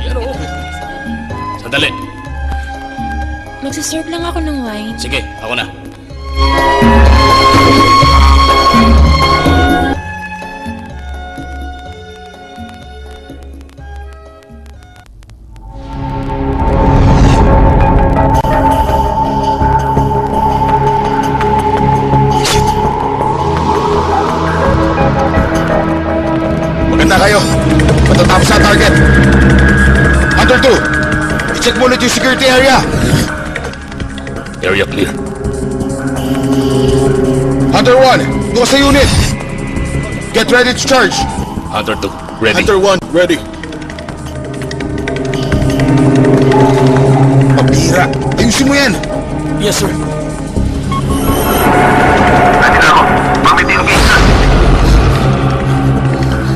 Yan o. Sandali. Magsaserve lang ako ng wine. Sige, ako na. Maganda kayo. Matatapos sa target. Hunter 2, i-check mo ulit yung security area. Area clear. Hunter 1, doon sa unit. Get ready to charge. Hunter 2, ready. Hunter 1, ready. Pabira, ayusin mo yan. Yes, sir.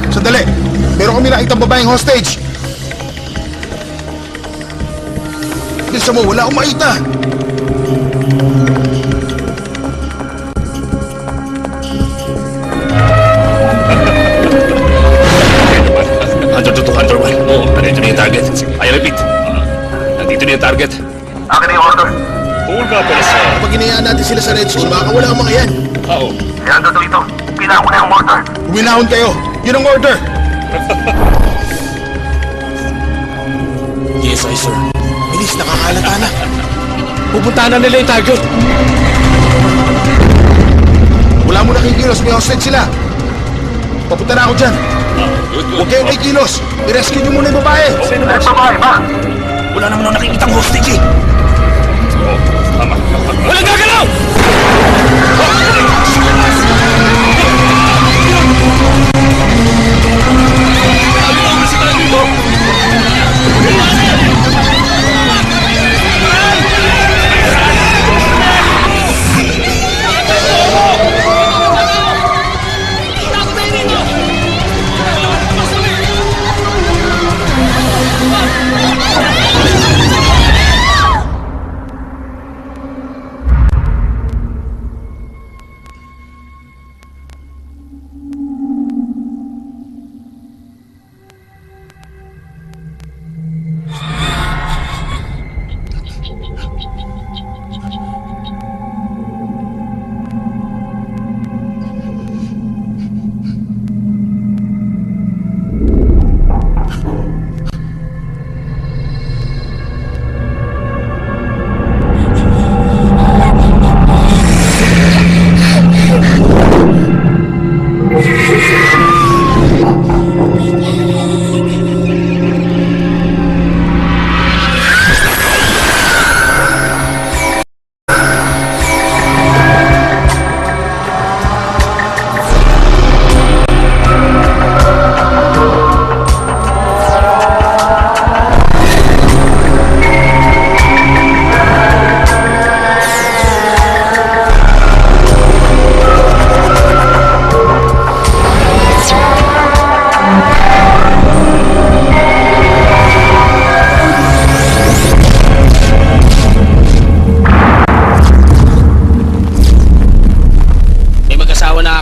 Sandali, meron kami nakitang babaeng hostage. Bisa mo, wala akong makita. Hunter 2 to Hunter 1. Oo, nandito na yung target. I repeat. Nandito na yung target. Akin na yung order. Tungkol ka pala sa... Kapag hinayaan natin sila sa red zone, baka wala ang mga yan. Oo. Si Hunter to ito. Kailangan ko na yung order. Huminahon kayo. Yun ang order. Yes, I, sir. Bilis, nakakalata na. Pupuntahan na nila yung target. Wala mo na kikilos, may hostage sila. Papunta na ako dyan. Good. Huwag kayong kikilos. I-rescue nyo muna yung babae. Sino na yung babae, ba? Wala naman ako nakikitang hostage eh. Oo, tama. Walang gagalaw!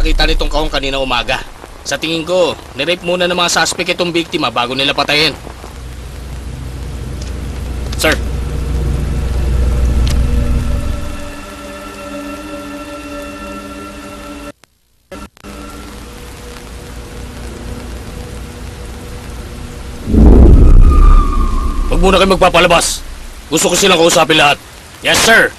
Nakita nitong kahong kanina umaga. Sa tingin ko, nirape muna ng mga suspect itong biktima bago nila patayin. Sir. Huwag muna kayo magpapalabas. Gusto ko silang kausapin lahat. Yes, sir.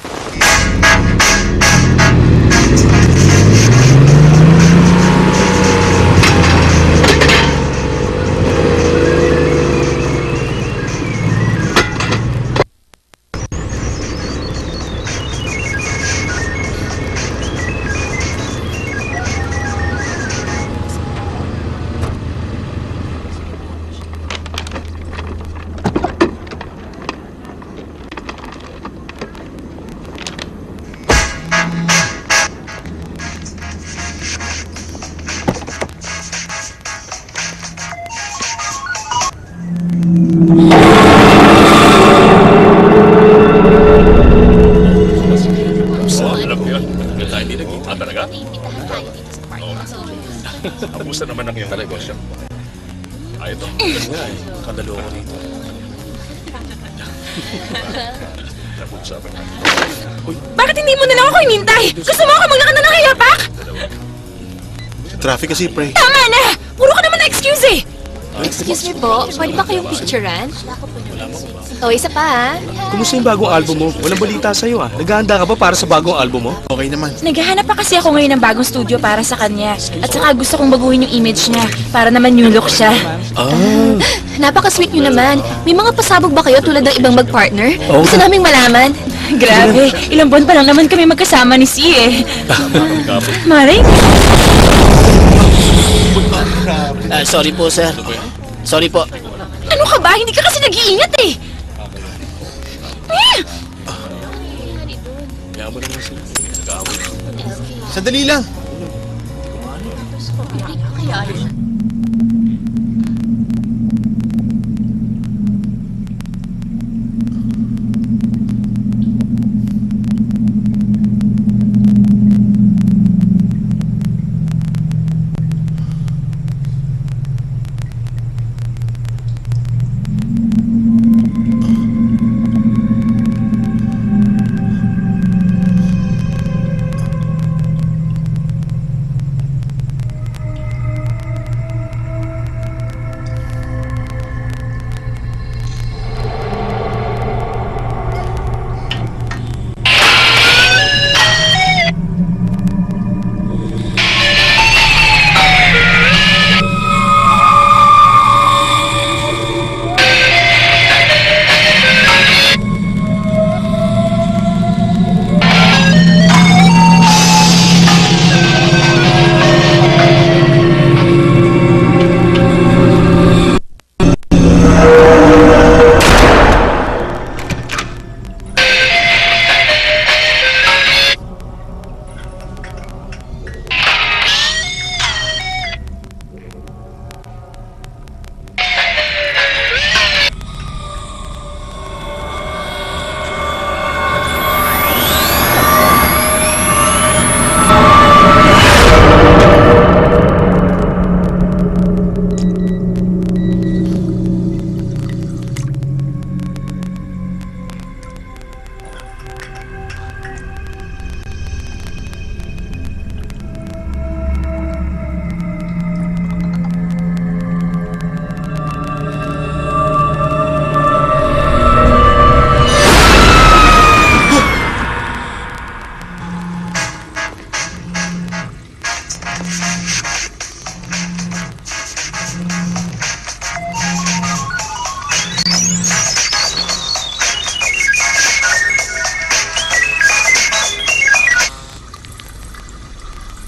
ito. Ito nga eh. Kadalo ko dito. Bakit hindi mo na lang ako inintay? Gusto mo ako maglakad na nakayapak? Traffic kasi, pre. Tama na! Puro ka naman na excuse eh! Excuse me po, pwede ba kayong picturean? O, isa pa ha? Kumusta yung bagong album mo? Walang balita sa'yo ah. Naghahanda ka ba para sa bagong album mo? Okay naman. Naghahanap pa kasi ako ngayon ng bagong studio para sa kanya. At saka gusto kong baguhin yung image niya para naman new look siya. Napaka-sweet nyo naman. May mga pasabog ba kayo tulad ng ibang mag-partner? Oo. Gusto naming malaman. Grabe, ilang buwan pa lang naman kami magkasama ni Si eh. Maring? Sorry po, sir. Sorry po. Ano ka ba? Hindi ka kasi nag-iingat eh. Sandali lang.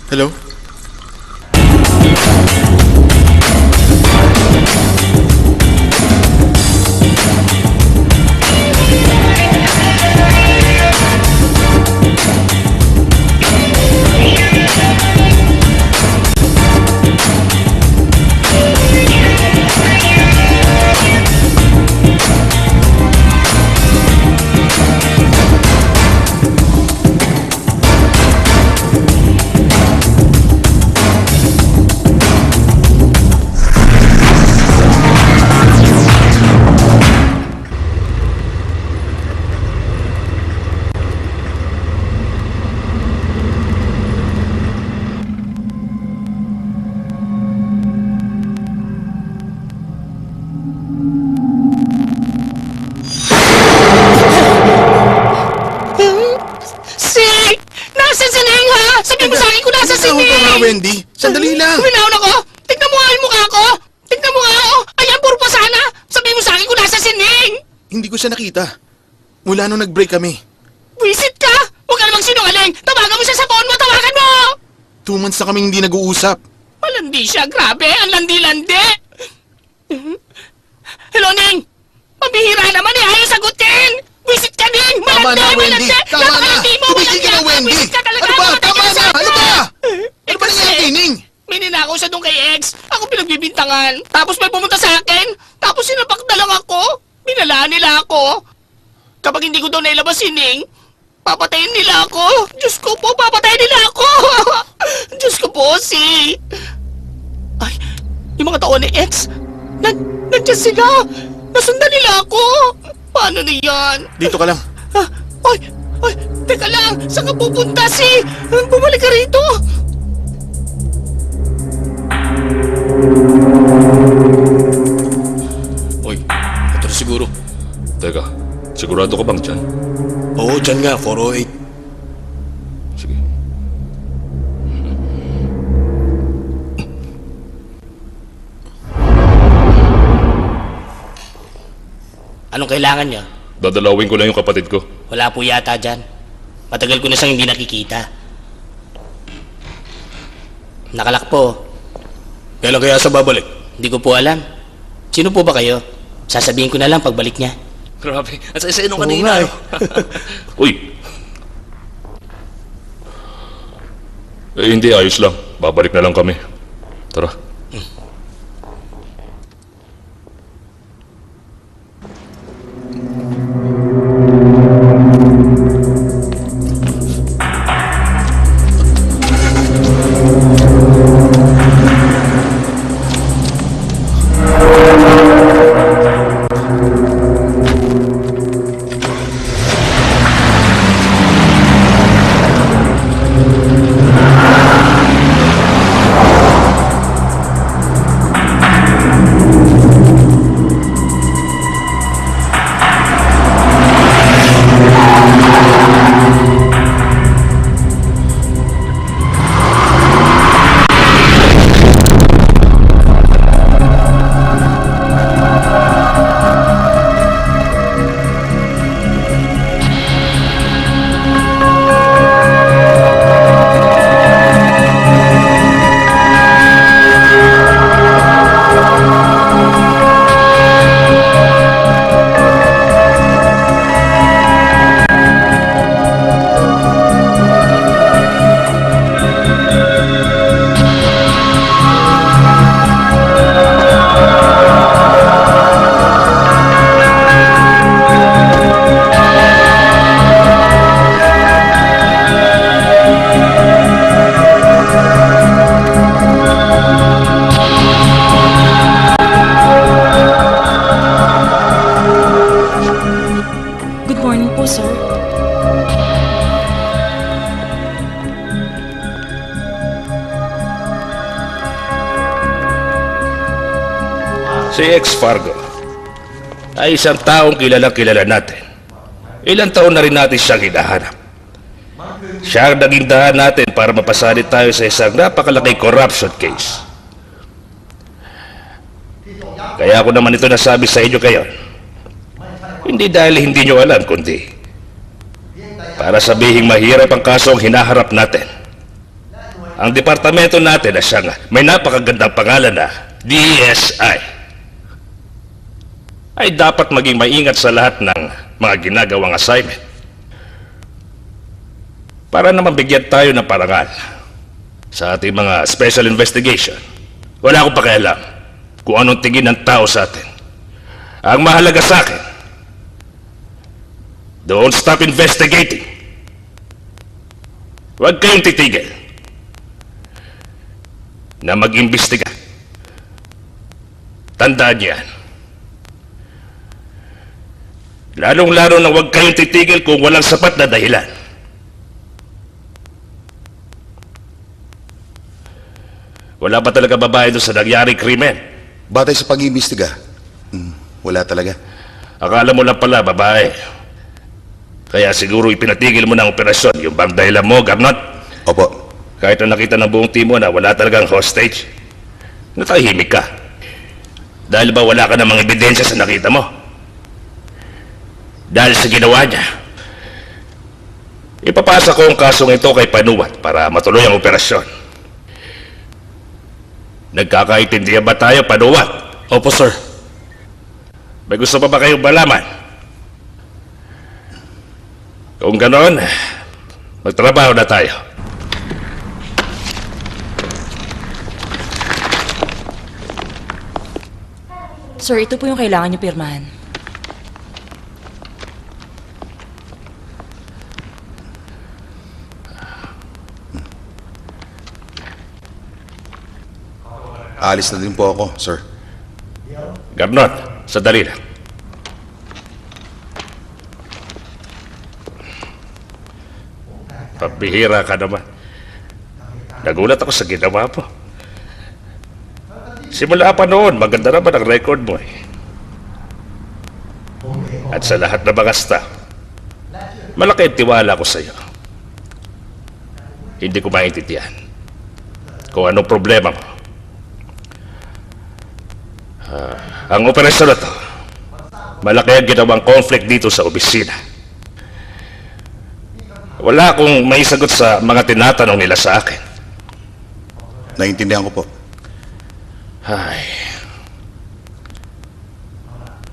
Hello? Wendy, sandali lang. Minahon ako! Tignan mo nga yung mukha ko! Tignan mo nga ako! Ayan, puro pa sana! Sabihin mo sa akin kung nasa sining! Hindi ko siya nakita. Mula nung nag-break kami. Wisit ka! Huwag ka namang sinungaling! Tawagan mo siya sa phone mo! Tawagan mo! 2 months na kaming hindi nag-uusap. Malandi siya, grabe! Ang landi-landi! Hello, Ning! Pabihira naman eh! Ayaw sagutin! Wisit ka, Ning! Tama na, Wendy! Tama na! Napakalandi mo! Tumigil ka na, Wendy! Wisit ka talaga! Ano ba? Tama na! Ano ba? Eh, Ano ba nangyari, Ning? may ninakaw siya doon kay ex. Ako pinagbibintangan. Tapos may pumunta sa akin. Tapos sinapak na lang ako. Binalaan nila ako. Kapag hindi ko daw nailabas si Ning, papatayin nila ako. Diyos ko po, papatayin nila ako. Diyos ko po, si... Ay, yung mga tao ni ex. Nandiyan sila! Nasundan nila ako! Paano na yan? Dito ka lang. Ah, oy! Oy! Teka lang! Saan ka pupunta si? Bumalik ka rito! Uy, ito na siguro. Teka, sigurado ka bang dyan? Oo, dyan nga, 408. Sige. Anong kailangan niya? Dadalawin ko lang yung kapatid ko. Wala po yata dyan. Matagal ko na siyang hindi nakikita. Nakalak po. Kailan kaya sa babalik? Hindi ko po alam. Sino po ba kayo? Sasabihin ko na lang pagbalik niya. Grabe, at sa nung kanina. Uy! Hindi, ayos lang. Babalik na lang kami. Tara. Good morning po, sir. Si X Fargo ay isang taong kilalang kilala natin. Ilang taon na rin natin siyang hinahanap. Siya ang naging daan natin para mapasalit tayo sa isang napakalaking corruption case. Kaya ako naman ito nasabi sa inyo kayo. Hindi dahil hindi nyo alam, kundi para sabihing mahirap ang kaso ang hinaharap natin. Ang departamento natin na siyang may napakagandang pangalan na DSI ay dapat maging maingat sa lahat ng mga ginagawang assignment para naman bigyan tayo ng parangal sa ating mga special investigation. Wala akong pakialam kung anong tingin ng tao sa atin. Ang mahalaga sa akin, don't stop investigating. Huwag kayong titigil na mag-imbestiga. Tandaan niyan. Lalong-lalo na huwag kayong titigil kung walang sapat na dahilan. Wala ba talaga babae doon sa nangyaring krimen? Batay sa pag-iimbestiga, wala talaga. Akala mo lang pala, babae. Kaya siguro ipinatigil mo ng operasyon, yung bang dahilan mo, Garnot? Opo. Kahit na nakita ng buong team mo na wala talagang hostage, natahimik ka. Dahil ba wala ka ng mga ebidensya sa nakita mo? Dahil sa ginawa niya, ipapasa ko ang kasong ito kay Panuat para matuloy ang operasyon. Nagkakaintindihan ba tayo, Panuat? Opo, sir. May gusto pa ba kayong malaman? Kung ganoon, magtrabaho na tayo. Sir, ito po yung kailangan niyo pirmahan. Aalis na din po ako, sir. Garnot, sandali lang. Pabihira ka naman. Nagulat ako sa ginawa mo. Simula pa noon, maganda naman ang record mo eh. At sa lahat ng mga staff, malaki ang tiwala ko sa iyo. Hindi ko maintindihan kung anong problema mo. Ang operasyon na to, malaki ang ginawang conflict dito sa opisina. Wala akong may sagot sa mga tinatanong nila sa akin. Naiintindihan ko po. Ay.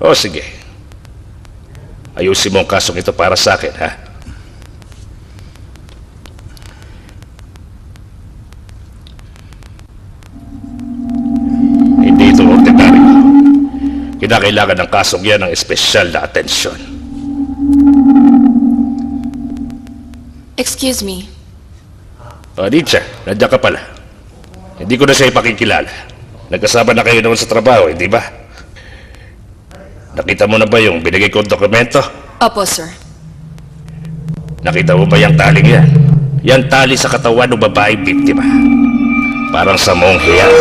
O sige. Ayusin mo ang kasong ito para sa akin, ha? Hindi ito ordinaryo. Kinakailangan ng kasong yan ng espesyal na atensyon. Excuse me. O, Nietzsche, nandiyan ka pala. Hindi ko na siya ipakikilala. Nagkasama na kayo noon sa trabaho, hindi ba? Nakita mo na ba yung binigay kong dokumento? Opo, sir. Nakita mo ba yung taling yan? Yan tali sa katawan ng babaeng biktima. Parang sa monghe yan.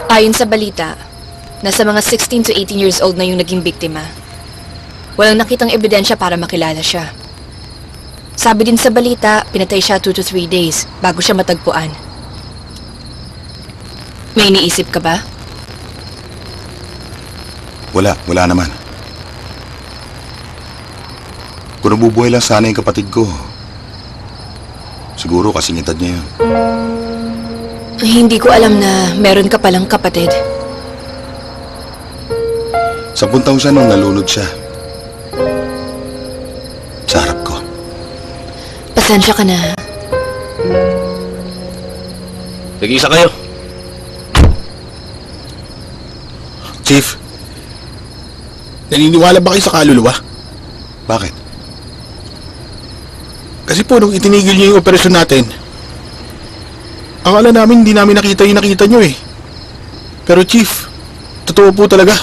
Ayon sa balita, nasa mga 16 to 18 years old na yung naging biktima. Walang nakitang ebidensya para makilala siya. Sabi din sa balita, pinatay siya 2 to 3 days bago siya matagpuan. May iniisip ka ba? Wala naman. Kung nabubuhay lang sana yung kapatid ko, siguro kasing edad niya yun. Hindi ko alam na meron ka palang kapatid. 10 taon siya nung nalunod siya. Sa harap ko. Pasensya ka na. Nag-iisa kayo. Chief, naniniwala ba kayo sa kaluluwa? Bakit? Kasi po nung itinigil niyo yung operasyon natin, akala namin hindi namin nakita yung nakita niyo eh. Pero Chief, totoo po talaga.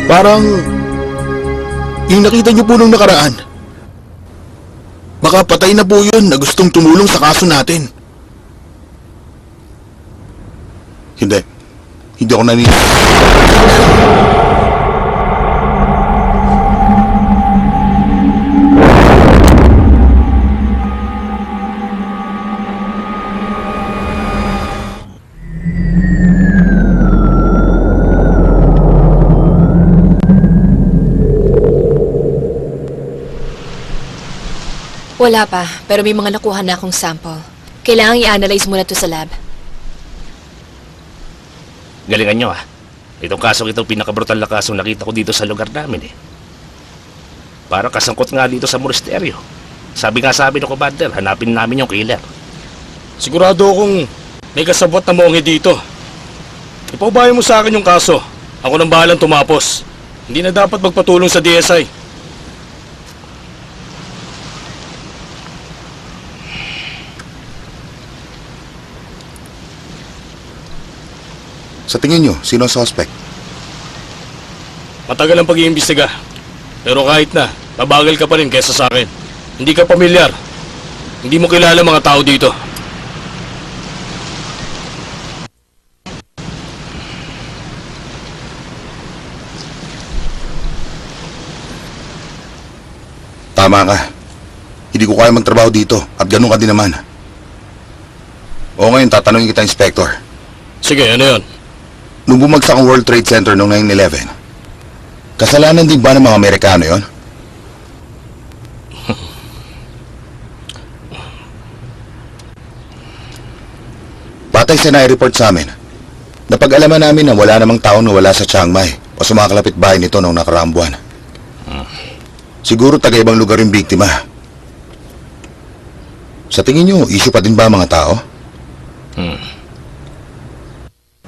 Parang yung nakita niyo po nung nakaraan, baka patay na po yun na gustong tumulong sa kaso natin. Hindi. Hindi ako naniniwala. Wala pa, pero may mga nakuha na akong sample. Kailangan i-analyze muna to sa lab. Galingan nyo, ha? Itong kasong itong pinakabrutal na kasong nakita ko dito sa lugar namin, eh. Parang kasangkot nga dito sa monasteryo. Sabi ng commander, hanapin namin yung killer. Sigurado akong may kasabot na monghe dito. Ipaubayan mo sa akin yung kaso. Ako nang bahalang tumapos. Hindi na dapat magpatulong sa DSI. Sa tingin nyo, sino ang suspect? Matagal ang pag-iimbestiga. Pero kahit na, mabagal ka pa rin kaysa sa akin. Hindi ka pamilyar. Hindi mo kilala mga tao dito. Tama ka. Hindi ko kaya magtrabaho dito at ganun ka din naman. O ngayon, tatanungin kita, Inspector. Sige, ano yun? Nung bumagsak ang World Trade Center noong 9/11, kasalanan din ba ng mga Amerikano yon? Batay sa nai-report sa amin, napag-alaman namin na wala namang taong nawala sa Chiang Mai o sa mga kalapit-bahay nito noong nakaraang buwan. Siguro taga-ibang lugar yung biktima. Sa tingin nyo, issue pa din ba mga tao?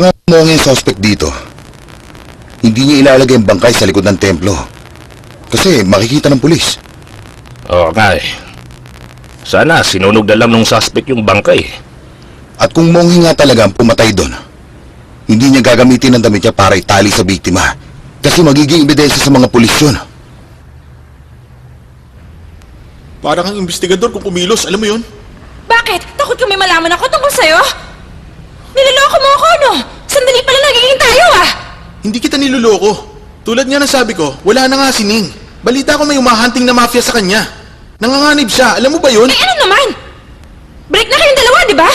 Nga mo ang suspect dito, hindi niya ilalagay ang bangkay sa likod ng templo. Kasi makikita ng pulis. Oo nga eh. Sana sinunog na lang ng suspect yung bangkay. At kung monghe nga talaga ang pumatay doon, hindi niya gagamitin ang damit niya para itali sa biktima. Kasi magiging ebidensya sa mga pulis yun. Parang ang investigador kung kumilos, alam mo yun? Bakit? Takot kami malaman ako tungkol sa'yo? Niloloko mo ako, no? Sandali pala nagiging tayo, ah! Hindi kita niloloko. Tulad nga ng sabi ko, wala na nga si Ning. Balita ko may umahunting na mafia sa kanya. Nanganganib siya, alam mo ba yun? Eh ano naman? Break na kayong dalawa, di ba?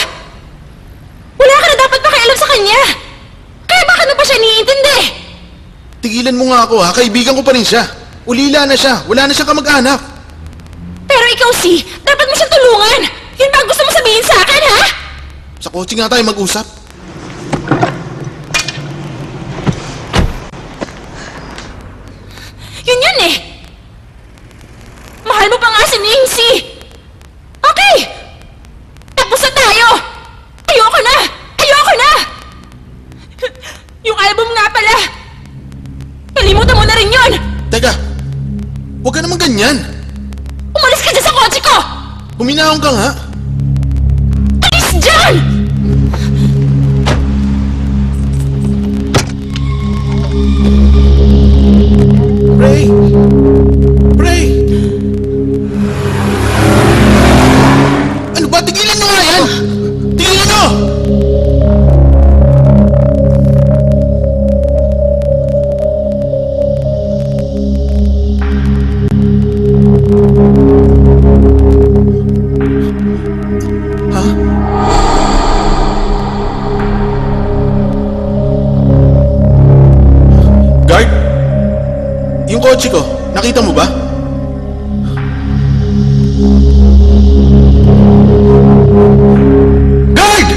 Wala ka na dapat pakialam sa kanya. Kaya bakit mo pa siya iniintindi? Tigilan mo nga ako ha, kaibigan ko pa rin siya. Ulila na siya, wala na siyang kamag-anak. Pero ikaw, si, dapat mo siyang tulungan. Yun ba ang gusto mo sabihin sa akin, ha? Sa kotse nga tayo mag-usap. Yun eh. Mahal mo pa nga si Nancy. Okay. Tapos na tayo. Ayoko na. Ayoko na. Yung album nga pala. Kalimutan mo na rin yun. Teka, huwag ka naman ganyan. Umalis ka dyan sa kotse ko. Huminahon ka nga. Alis dyan! Pray! Pray! Ano ba? Tigilan nyo nga yan! Tigilan nyo! Guard? Yung kotse ko, nakita mo ba? Guard!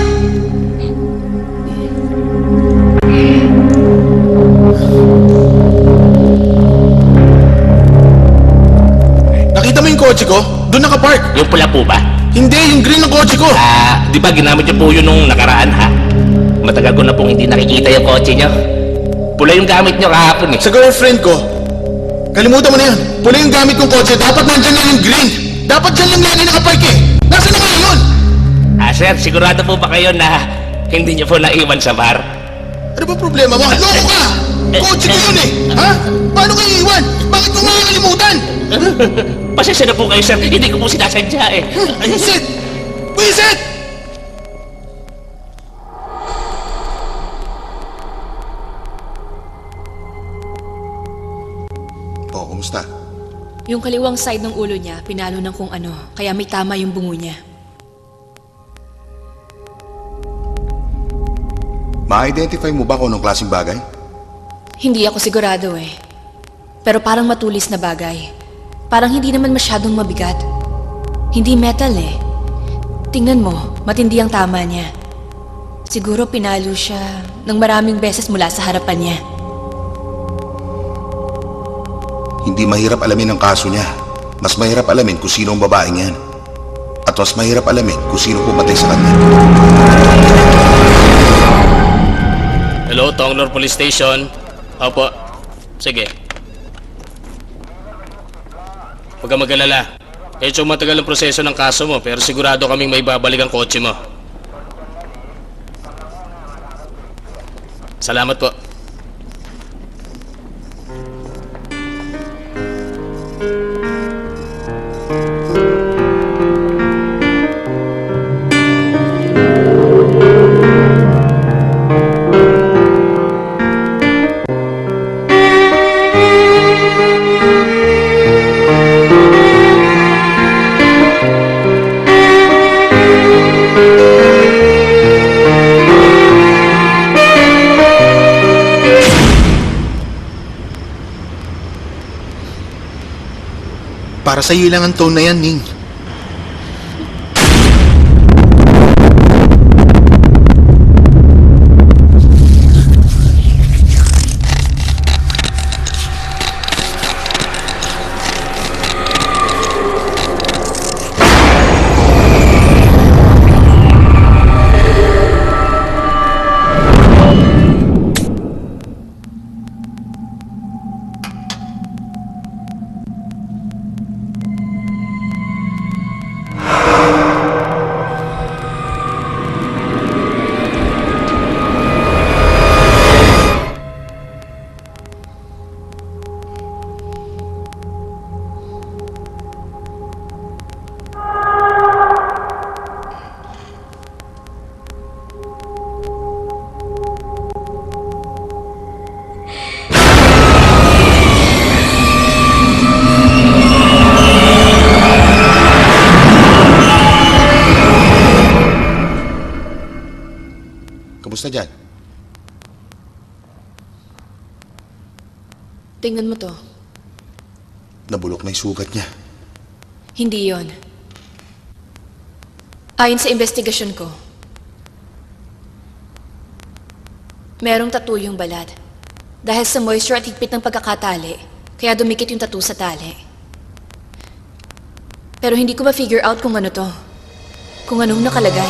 Nakita mo yung kotse ko? Doon nakapark. Yung pula po ba? Hindi, yung green ng kotse ko. Di ba ginamit niyo po yun nung nakaraan, ha? Matagal ko na pong hindi nakikita yung kotse niyo. Pula yung gamit niyo kahapon eh. Sa girlfriend ko, kalimutan mo na yan. Pula yung gamit kong kotse, dapat nandyan lang yung green. Dapat dyan lang lagi nakapark eh. Nasaan na nga yun? Sir, sigurado po ba kayo na hindi niyo po naiwan sa bar? Ano ba problema mo? Loko ka! Kotse ko yun eh! Ha? Paano kayo iwan? Bakit ko makakalimutan? Pasensya na po kayo, sir. Hindi ko po sinasadya eh. Wisit! Wisit! Oh, kumusta? Yung kaliwang side ng ulo niya, pinalo ng kung ano, kaya may tama yung bungo niya. Ma-identify mo ba kung anong klaseng bagay? Hindi ako sigurado eh. Pero parang matulis na bagay. Parang hindi naman masyadong mabigat. Hindi metal eh. Tingnan mo, matindi ang tama niya. Siguro pinalo siya ng maraming beses mula sa harapan niya. Hindi mahirap alamin ang kaso niya. Mas mahirap alamin kung sino ang babaeng yan. At mas mahirap alamin kung sino pumatay sa kanya. Hello, Tonglor Police Station. Opo. Sige. Huwag kang mag-alala. Medyo matagal ang proseso ng kaso mo, pero sigurado kaming may babalik ang kotse mo. Salamat po. Para sa'yo lang ang tone na yan, Ning. Basta dyan. Tingnan mo to. Nabulok na yung sugat niya. Hindi yon. Ayon sa investigasyon ko, merong tattoo yung balat. Dahil sa moisture at higpit ng pagkakatali, kaya dumikit yung tattoo sa tali. Pero hindi ko ma-figure out kung ano to. Kung anong nakalagay.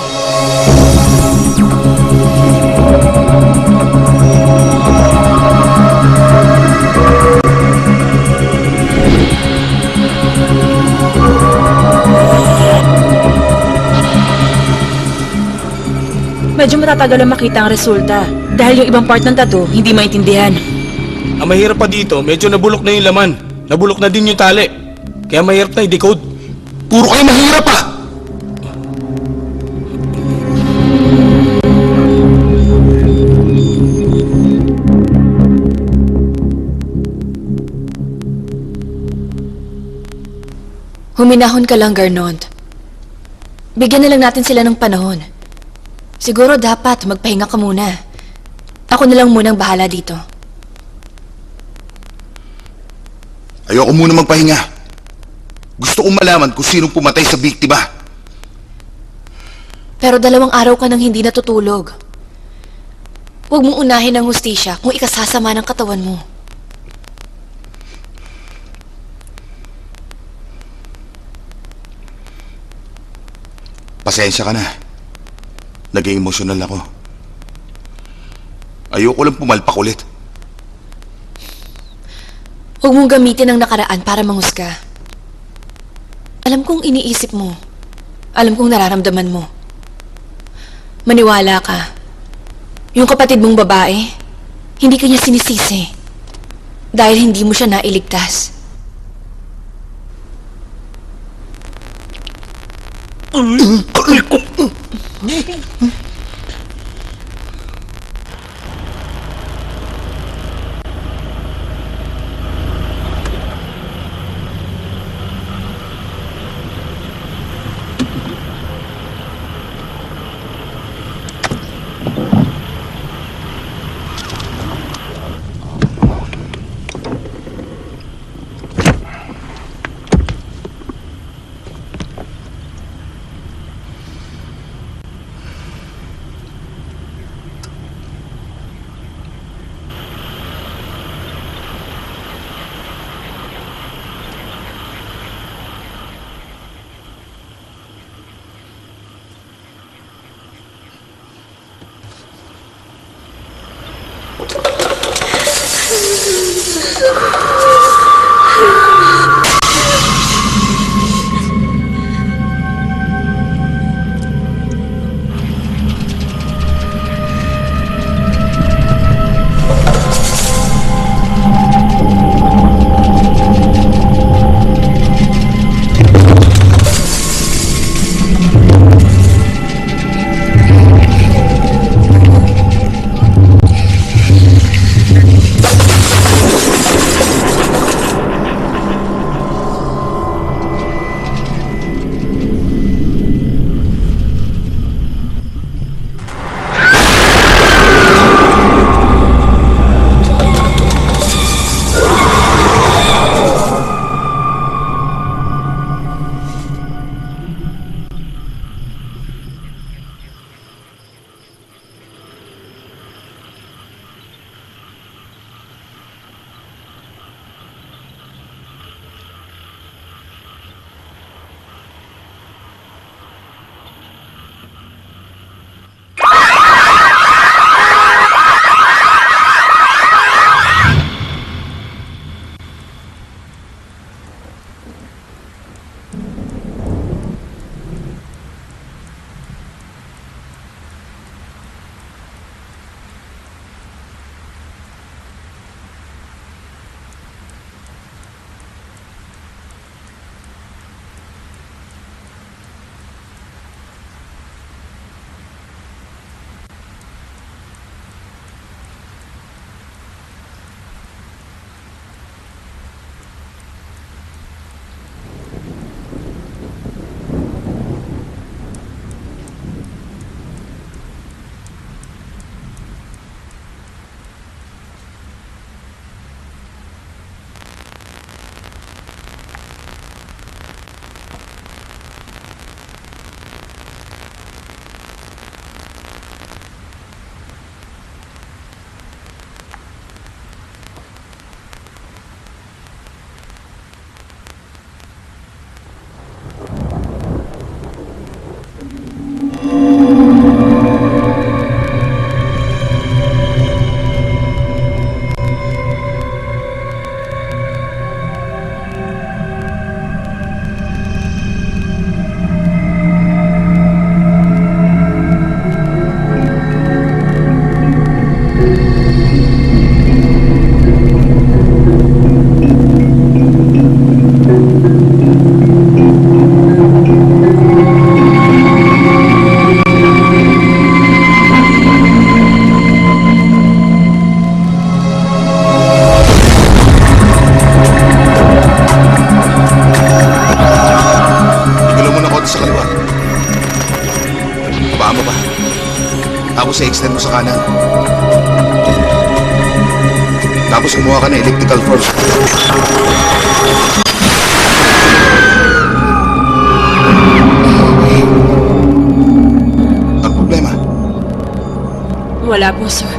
Medyo matatagal ang makita ang resulta. Dahil yung ibang part ng tattoo, hindi maintindihan. Ang mahirap pa dito, medyo nabulok na yung laman. Nabulok na din yung tali. Kaya mahirap na i-decode. Puro kayo mahirap pa! Huminahon ka lang, Garnond. Bigyan na lang natin sila ng panahon. Siguro dapat magpahinga ka muna. Ako na lang munang bahala dito. Ayoko muna magpahinga. Gusto kong malaman kung sinong pumatay sa biktima. Pero 2 araw ka nang hindi natutulog. Huwag mong unahin ang hustisya kung ikasasama ng katawan mo. Pasensya ka na. Naging emosyonal ako. Ayoko lang pumalpak ulit. Huwag mong gamitin ang nakaraan para manghusga. Alam kong iniisip mo. Alam kong nararamdaman mo. Maniwala ka. Yung kapatid mong babae, hindi ka niya sinisisi. Dahil hindi mo siya nailigtas. tapos i-extend mo sa kanan. Tapos kumuha ka ng elliptical force. Ang problema, Wala po, sir.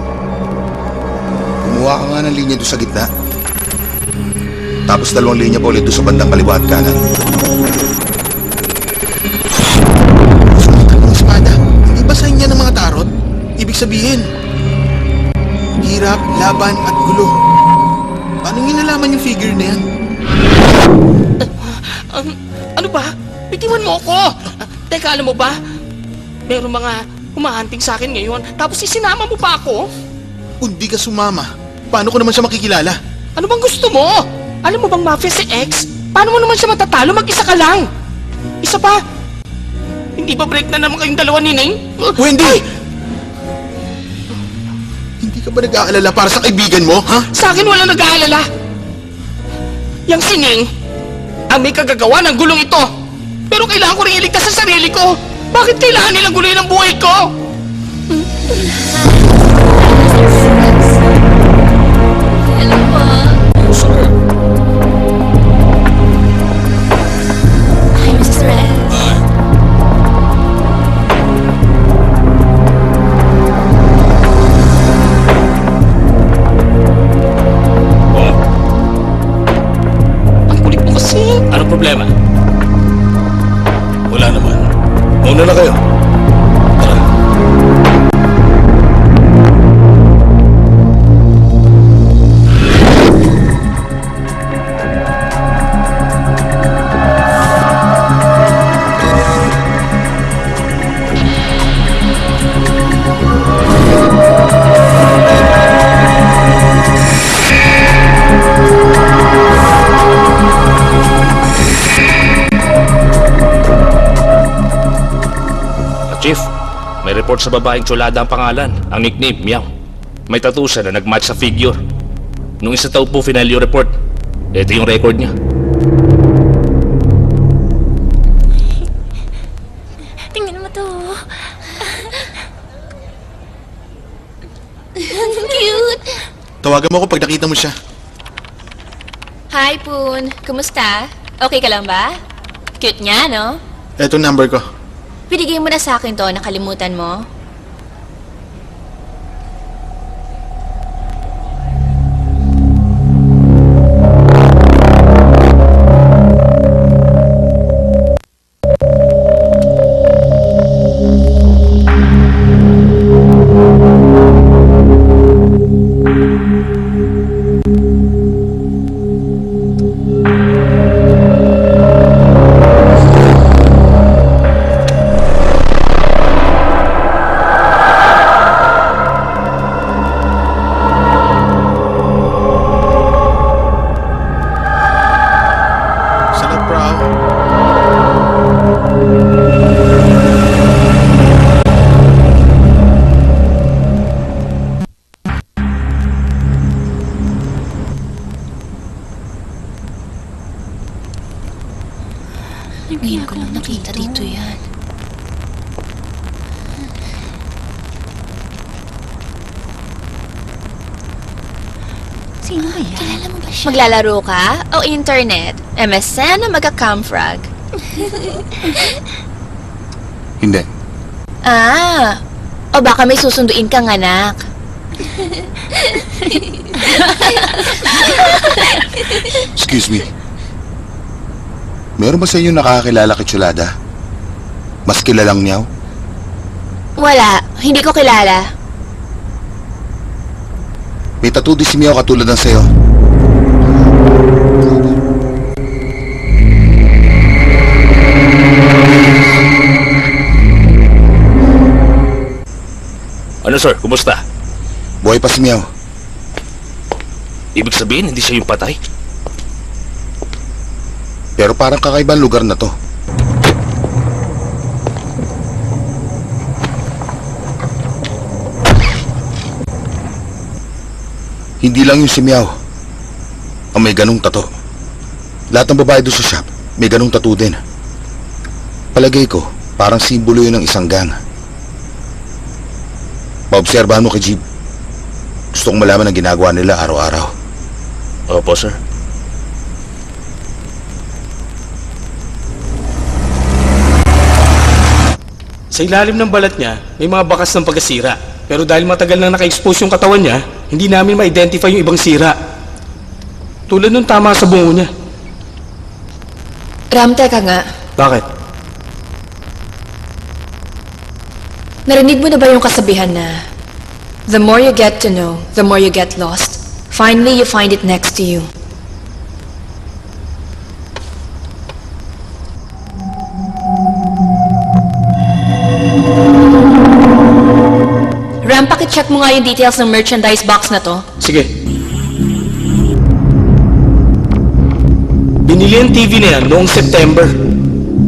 kumuha ka nga ng linya doon sa gitna. Tapos 2 linya pa ulit doon sa bandang kaliwa at kanan. Sumikat ng espada. Hindi ba sa inyo ng mga tarot? Ibig sabihin, hirap, laban at gulo. Paano nyo nalaman yung figure na yan? Ano ba? Bitiwan mo ako! Teka, alam mo ba? Meron mga humahanting sa akin ngayon, tapos isinama mo pa ako? Kung di ka sumama, paano ko naman siya makikilala? Ano bang gusto mo? Alam mo bang mafia si X? Paano mo naman siya matatalo? Mag-isa ka lang! Isa pa! Hindi ba break na naman kayong dalawa ni Ning? Wendy! Ay! Hindi ka ba nag-aalala para sa kaibigan mo, ha? Sa akin wala nag-aalala! Yang si Ning, ang may kagagawa ng gulong ito! Pero kailangan ko rin iligtas sa sarili ko! Bakit kailangan nilang guluhin ang buhay ko? Hello po. Hi, Mrs. Rez. Ang kulit mo kasi! Ano problema? Wala naman. Mauna na kayo. Tara. Chief, may report sa babaeng tsulada ang pangalan. Ang nickname, Meow. May tattoo siya na nag-match sa figure. Nung isa taon po final yung report. Ito yung record niya. Tingnan mo to. Cute. Tawagan mo ako pag nakita mo siya. Hi, Poon. Kumusta? Okay ka lang ba? Cute niya, no? Eto number ko. Binigay mo na sa akin to, nakalimutan mo? Salamat, Prow. Ngayon ko lang nakita dito yan. Sino ba yan? Kilala mo ba siya? Maglalaro ka? O internet? MSN o magka-camfrog? Hindi. Ah, o baka may susunduin kang anak. Excuse me. Meron ba sa inyo nakakakilala kay Tsulada? Mas kilalang Meow? Wala, hindi ko kilala. May tattoo din si Meow katulad ng sayo. Ano sir, kumusta? Buhay pa si Meow. Ibig sabihin, hindi siya yung patay? Pero parang kakaibang lugar na to. Hindi lang yung si Meow ang may ganong tato. Lahat ng babae doon sa shop may ganong tato din. Palagay ko, parang simbolo yun ng isang gang. Paobserbahan mo kay Jeep. Gusto kong malaman ang ginagawa nila araw-araw. Opo, sir. Sa ilalim ng balat niya, may mga bakas ng pagkasira. Pero dahil matagal na naka-expose yung katawan niya, hindi namin ma-identify yung ibang sira. Tulad nung tama sa bungo niya. Ram, teka nga. Bakit? Narinig mo na ba yung kasabihan na the more you get to know, the more you get lost. Finally, you find it next to you. Ram, pakicheck mo nga yung details ng merchandise box na to. Sige. Binili ang TV na yan noong September.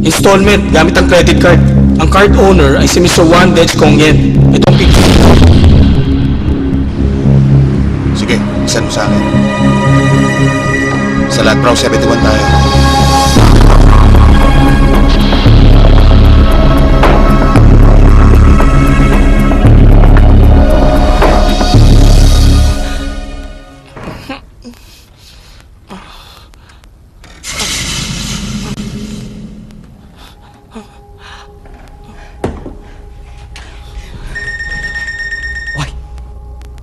Installment gamit ang credit card. Ang card owner ay si Mr. Juan Dej Kongyen. Ito ang picture. Sige, isan mo sa akin. Sa lahat, Prow 71 tayo.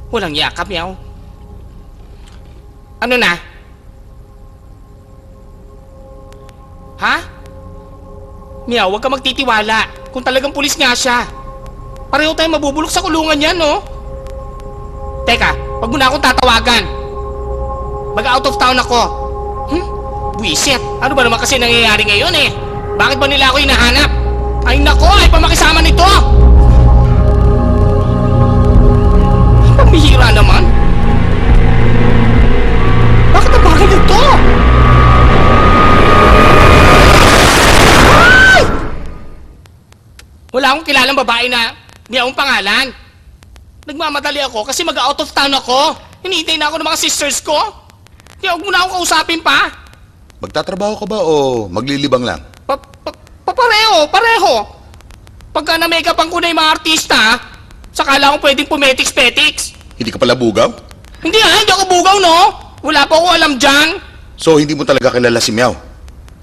Walang yakap, Meow. Ano na? Ha? Meow, huwag ka magtitiwala. Kung talagang pulis nga siya. Pareho tayong mabubulok sa kulungan yan, no? Teka, wag mo na akong tatawagan. Mag-out of town ako. Buisit. Ano ba naman kasi nangyayari ngayon eh? Bakit ba nila ako hinahanap? Ay nako, ay pamakisama nito! Pamihira naman. Bakit ang bakit ito? Ay! Wala akong kilalang babae na may akong pangalan. Nagmamadali ako kasi mag-out of town ako. Hinihintay na ako ng mga sisters ko. Kaya huwag mo na akong kausapin pa. Magtatrabaho ka ba o maglilibang lang? Pareho. Pagka na-makeupan ko na yung mga artista, sakala akong pwedeng pumetiks-petiks. Hindi ka pala bugaw? Hindi ako bugaw, no? Wala pa akong alam dyan. So, hindi mo talaga kilala si Meow?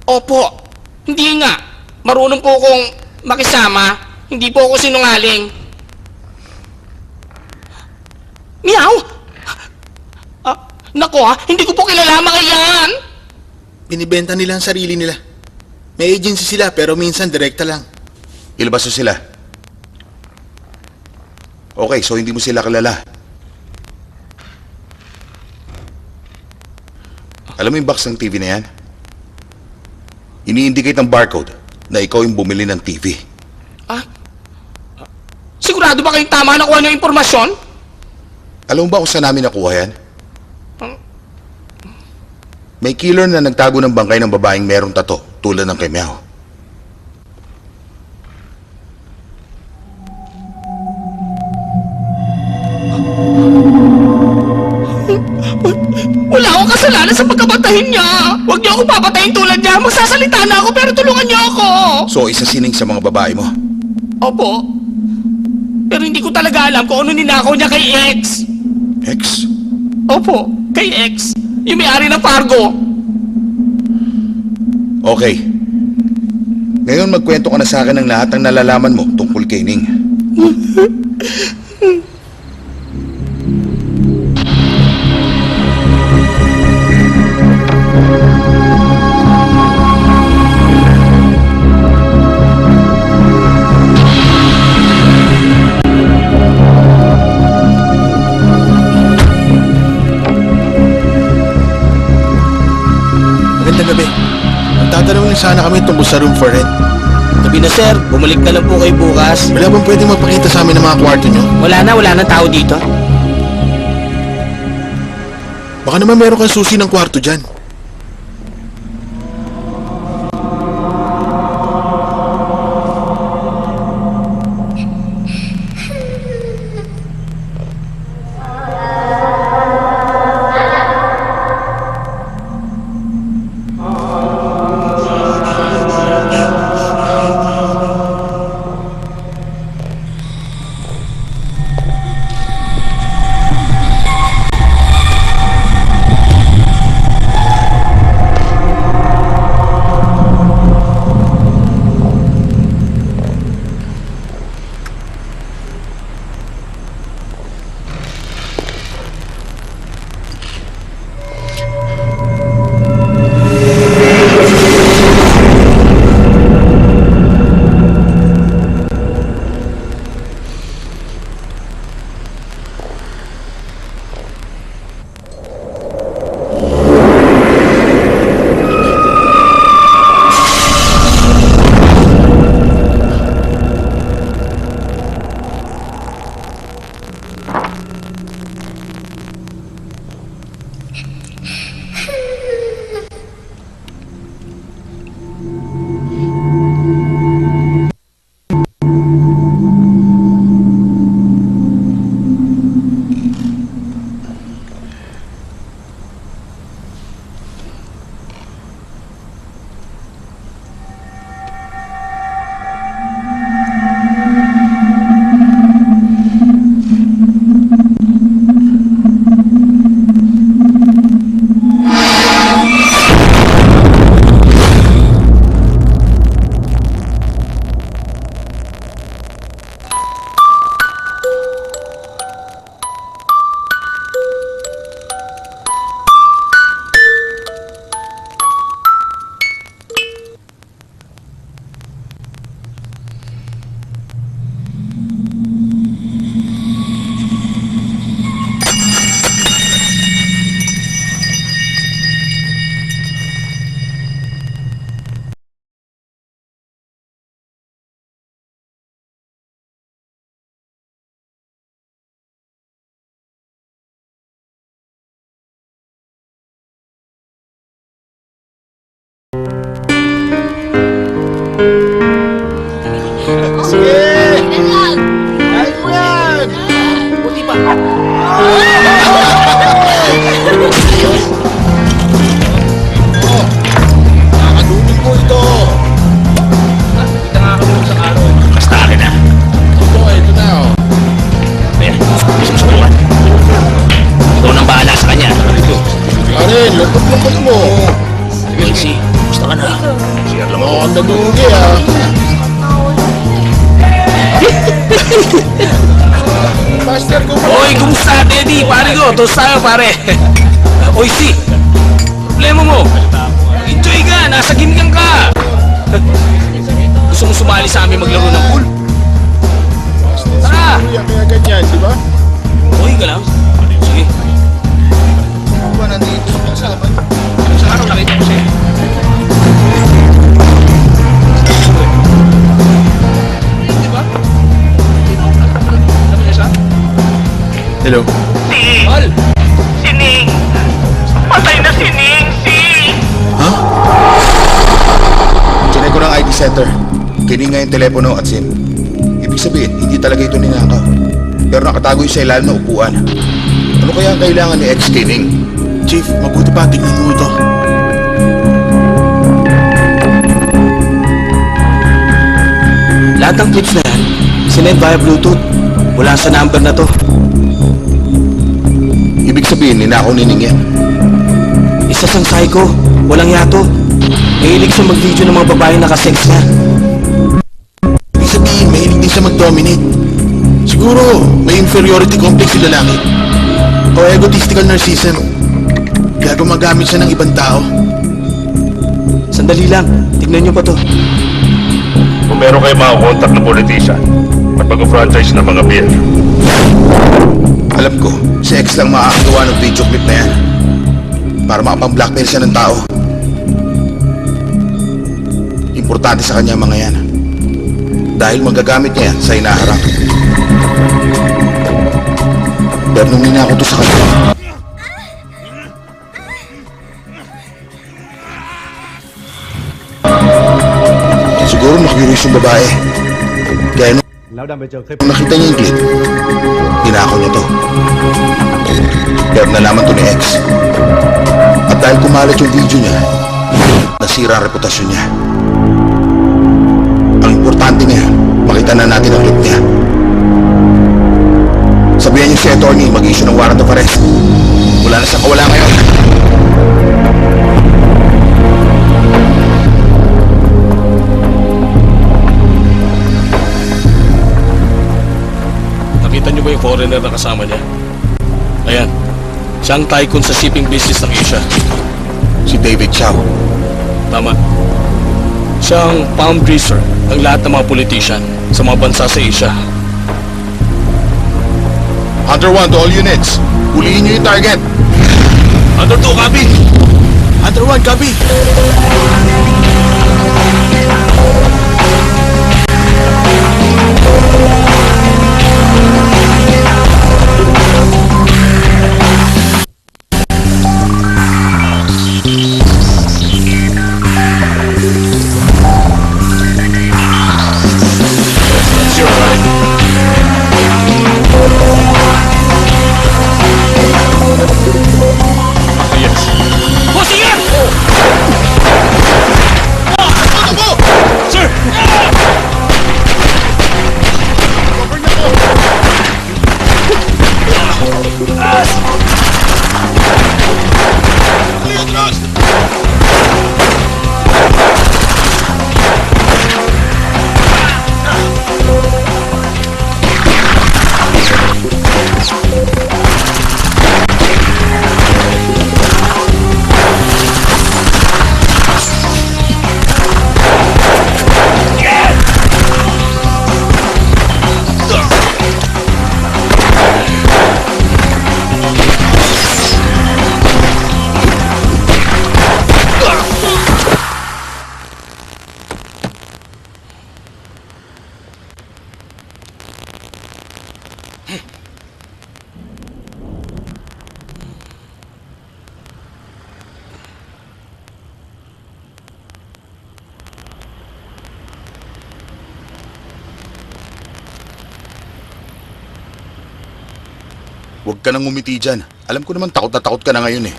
Opo, hindi nga. Marunong po akong makisama. Hindi po ako sinungaling. Meow! Nako hindi ko po kilala mga yan. Binibenta nila ang sarili nila. May agency sila pero minsan direkta lang. Ilabas mo sila. Okay, so hindi mo sila kilala. Alam mo yung box ng TV na yan? Ini-indicate ng barcode na ikaw yung bumili ng TV. Sigurado ba kayong tama nakuha niyo yung impormasyon? Alam mo ba kung saan namin nakuha yan? May killer na nagtago ng bangkay ng babaeng merong tato tulad ng kay Meow. Wala akong kasalanan sa pagkabatahin niya. Huwag niyo ako papatayin tulad niya. Magsasalita na ako pero tulungan niyo ako. So, isa sining sa mga babae mo? Opo. Pero hindi ko talaga alam kung ano ninakaw niya kay X. X? Opo, kay X. Yung may-ari ng Fargo. Okay. Ngayon magkwento ka na sa akin ng lahat ng nalalaman mo tungkol kay Ning. Magandang gabi. Magtatanong lang sana kami tungkol sa room for rent. Sabi na sir, bumalik na lang po kayo bukas. Wala bang pwede magpakita sa amin ng mga kwarto nyo? Wala na tao dito. Baka naman meron kang susi ng kwarto dyan. Nakaduming ko ito. Basta akin na. Ito na oh. Ayan, susubukan. Ikaw nang bahala sa kanya. Pare, lupot-lupot mo. Casey, gusto ka na. Share lang ako. Ang nadugi ah. Master ko po. Oy, kumusta, Teddy? Pare ko, tos tayo, pare. Oy, si. Problema mo. Enjoy ka, nasa gimikan ka. Gusto mo sumali sa amin maglaro ng pool? Tara! Kaya ganyan, di ba? Oy ka lang. Sige. Ba nandito sa kasama? Sa araw nakita ko siya. Di ba? Sabi niya siya? Hello. Mal! Si Ning! Patay na si Ning! Chinek ko ng ID center. Kining nga yung telepono at SIM. Ibig sabihin, hindi talaga ito ninakaw. Pero nakatago yung sa ilalim na upuan. Ano kaya ang kailangan ni ex-Kining? Chief, mabuti pa, tignan mo ito. Lahat ng clips na yan, sinend via Bluetooth. Mula sa number na to. Ibig sabihin, ninakaw ni Ning yan. Isa siyang psycho. Walang yato. Mahilig siya mag-video ng mga babae nakasex niya. Ibig sabihin, mahilig din siya mag-dominate. Siguro, may inferiority complex yung lalaki. O egotistical narcissism. Kaya gumagamit siya ng ibang tao. Sandali lang. Tignan niyo pa to. Kung meron kayo mga contact na politician at mag-franchise ng mga beer, Alam ko, si X lang makakagawa ng video clip na yan. Para makapang-blackmail siya ng tao. Importante sa kanya ang mga yan. Dahil magagamit niya yan sa inaharap. Pero nung ninako to sa kanya, siguro nakikiris yung babae. Kaya nung nakita niya yung clip, ninako niya to. Pero nalaman to ni X. At dahil kumalat yung video niya, nasira ang reputasyon niya. Ang importante niya, makita na natin ang clip niya. Sabihan niyo si attorney mag-issue ng warrant of arrest. Wala na siyang kawala ngayon. Nakita niyo ba yung foreigner na kasama niya? Ayan. Siya ang tycoon sa shipping business ng Asia. Si David Chow. Tama. Siya ang palm greaser ng lahat ng mga politician sa mga bansa sa Asia. Hunter 1 to all units. Huliin niyo yung target. Under 2, copy! Hunter 1, copy! Yes. Boss, sige! Huwag ka nang ngumiti dyan. Alam ko naman takot na takot ka na ngayon eh.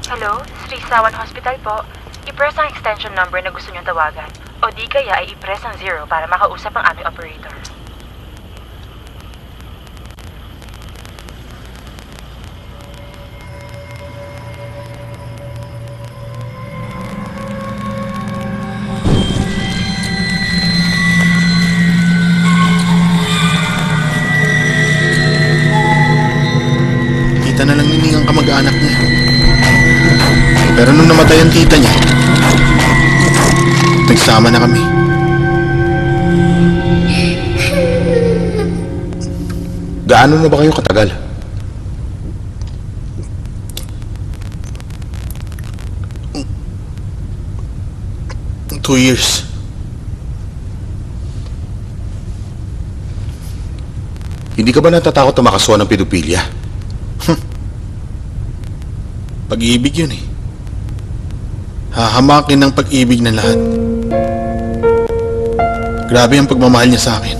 Hello, Sri Sawan Hospital po. I-press ang extension number na gusto niyong tawagan. O di kaya ay i-press ang 0 para makausap ang aming operator. Kita na lang ni Ning ang kamag-anak niya. Pero nung namatay ang tita niya, nagsama na kami. Gaano na ba kayo katagal? Two years. Hindi ka ba natatakot na makasuhan ng pedophilia? Pag-ibig yun eh. Hahamakin ng pag-ibig ng lahat. Grabe ang pagmamahal niya sa akin.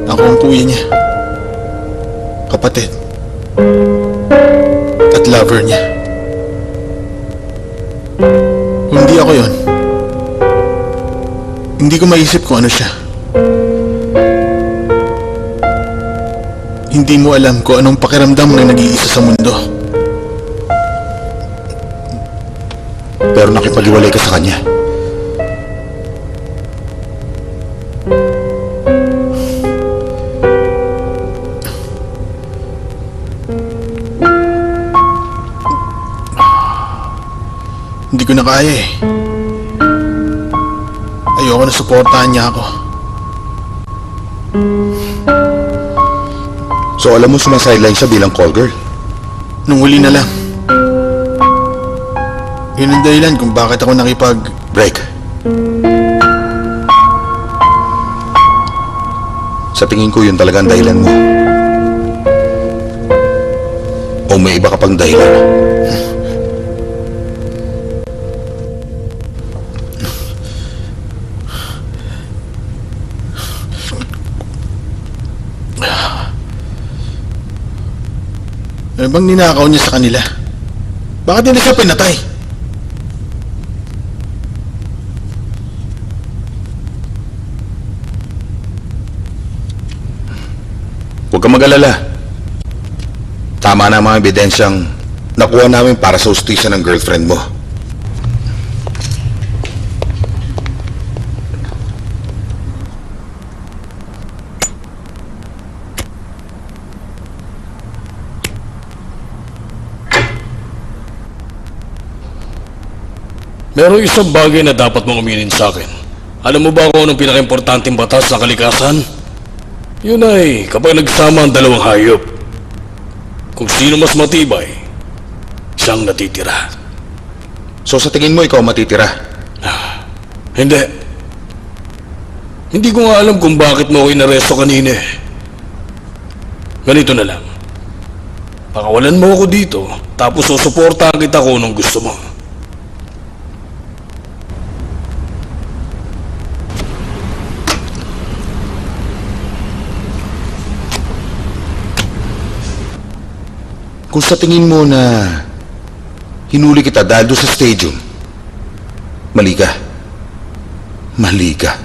Ako ang kuya niya. Kapatid. At lover niya. Kung hindi ako yun, hindi ko maisip kung ano siya. Hindi mo alam kung anong pakiramdam na nag-iisa sa mundo. Pero nakipag-iwalay ka sa kanya. Hindi ko na kaya eh. Ayoko na suportahan niya ako. So alam mo sumasideline siya bilang call girl? Nung huli na lang. Yun ang dahilan kung bakit ako Break. Sa tingin ko yun talaga ang dahilan mo. O may iba ka pang dahilan? Ano bang ninakaw niya sa kanila? Bakit hindi siya pinatay? Huwag kang mag-alala. Tama na ang mga ebidensyang nakuha namin para sa hustisya ng girlfriend mo. Merong isang bagay na dapat mong aminin sa akin. Alam mo ba kung anong pinaka-importanting batas sa kalikasan? Yun ay kapag nagsama ang dalawang hayop. Kung sino mas matibay, siyang natitira. So sa tingin mo ikaw matitira? Hindi. Hindi ko nga alam kung bakit mo ako inaresto kanina eh. Ganito na lang. Pakawalan mo ako dito, tapos susuportahan kita kung anong gusto mo. Kung sa tingin mo na hinuli kita dahil doon sa stadium, mali ka. Mali ka.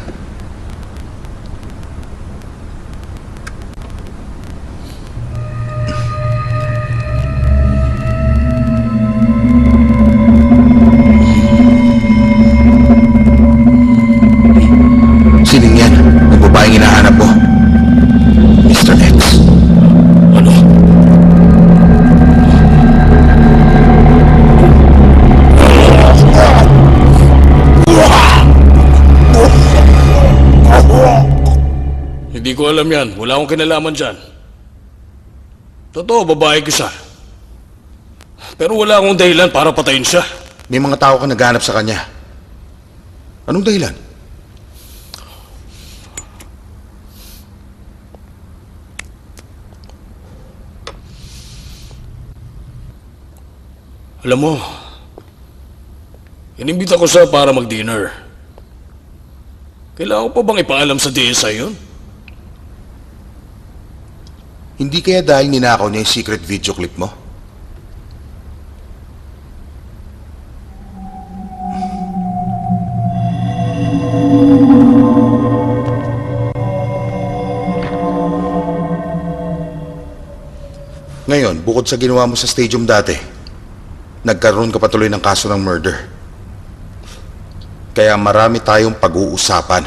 Sining yan? Ang babaeng hinahanap mo? Mr. X. Ano? Hindi ko alam yan. Wala akong kinalaman dyan. Totoo, babae ko siya. Pero wala akong dahilan para patayin siya. May mga tao ka naghanap sa kanya. Anong dahilan? Alam mo, inimbita ko siya para mag-dinner. Kailangan ko pa bang ipaalam sa DSI yun? Hindi kaya dahil ninakaw niya yung secret video clip mo? Ngayon, bukod sa ginawa mo sa stadium dati, nagkaroon ka patuloy ng kaso ng murder. Kaya marami tayong pag-uusapan.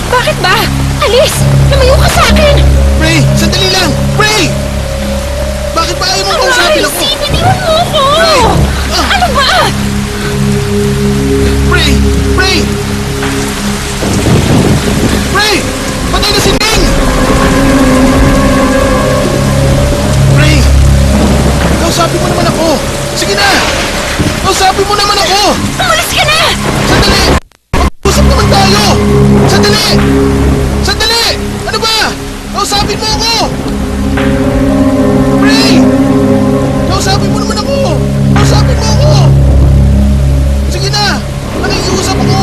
Bakit ba? Alis! Lumayo ka sa akin! Ray! Sandali lang! Ray! Bakit ba ayaw mo kausapin ako? Alis! Biniwan mo ako! Ray! Ano ba? Ray! Ray! Ray! Patay na si Ning! Ray! Kausapin mo naman ako! Sige na! Kausapin mo naman ako! Umalis ka na! Sandali! Mag-usap naman tayo! Sandali! Sandali! Ano ba? Kausapin mo ako! Ray! Kausapin mo naman ako! Kausapin mo ako! Sige na! Nakikiusap ako!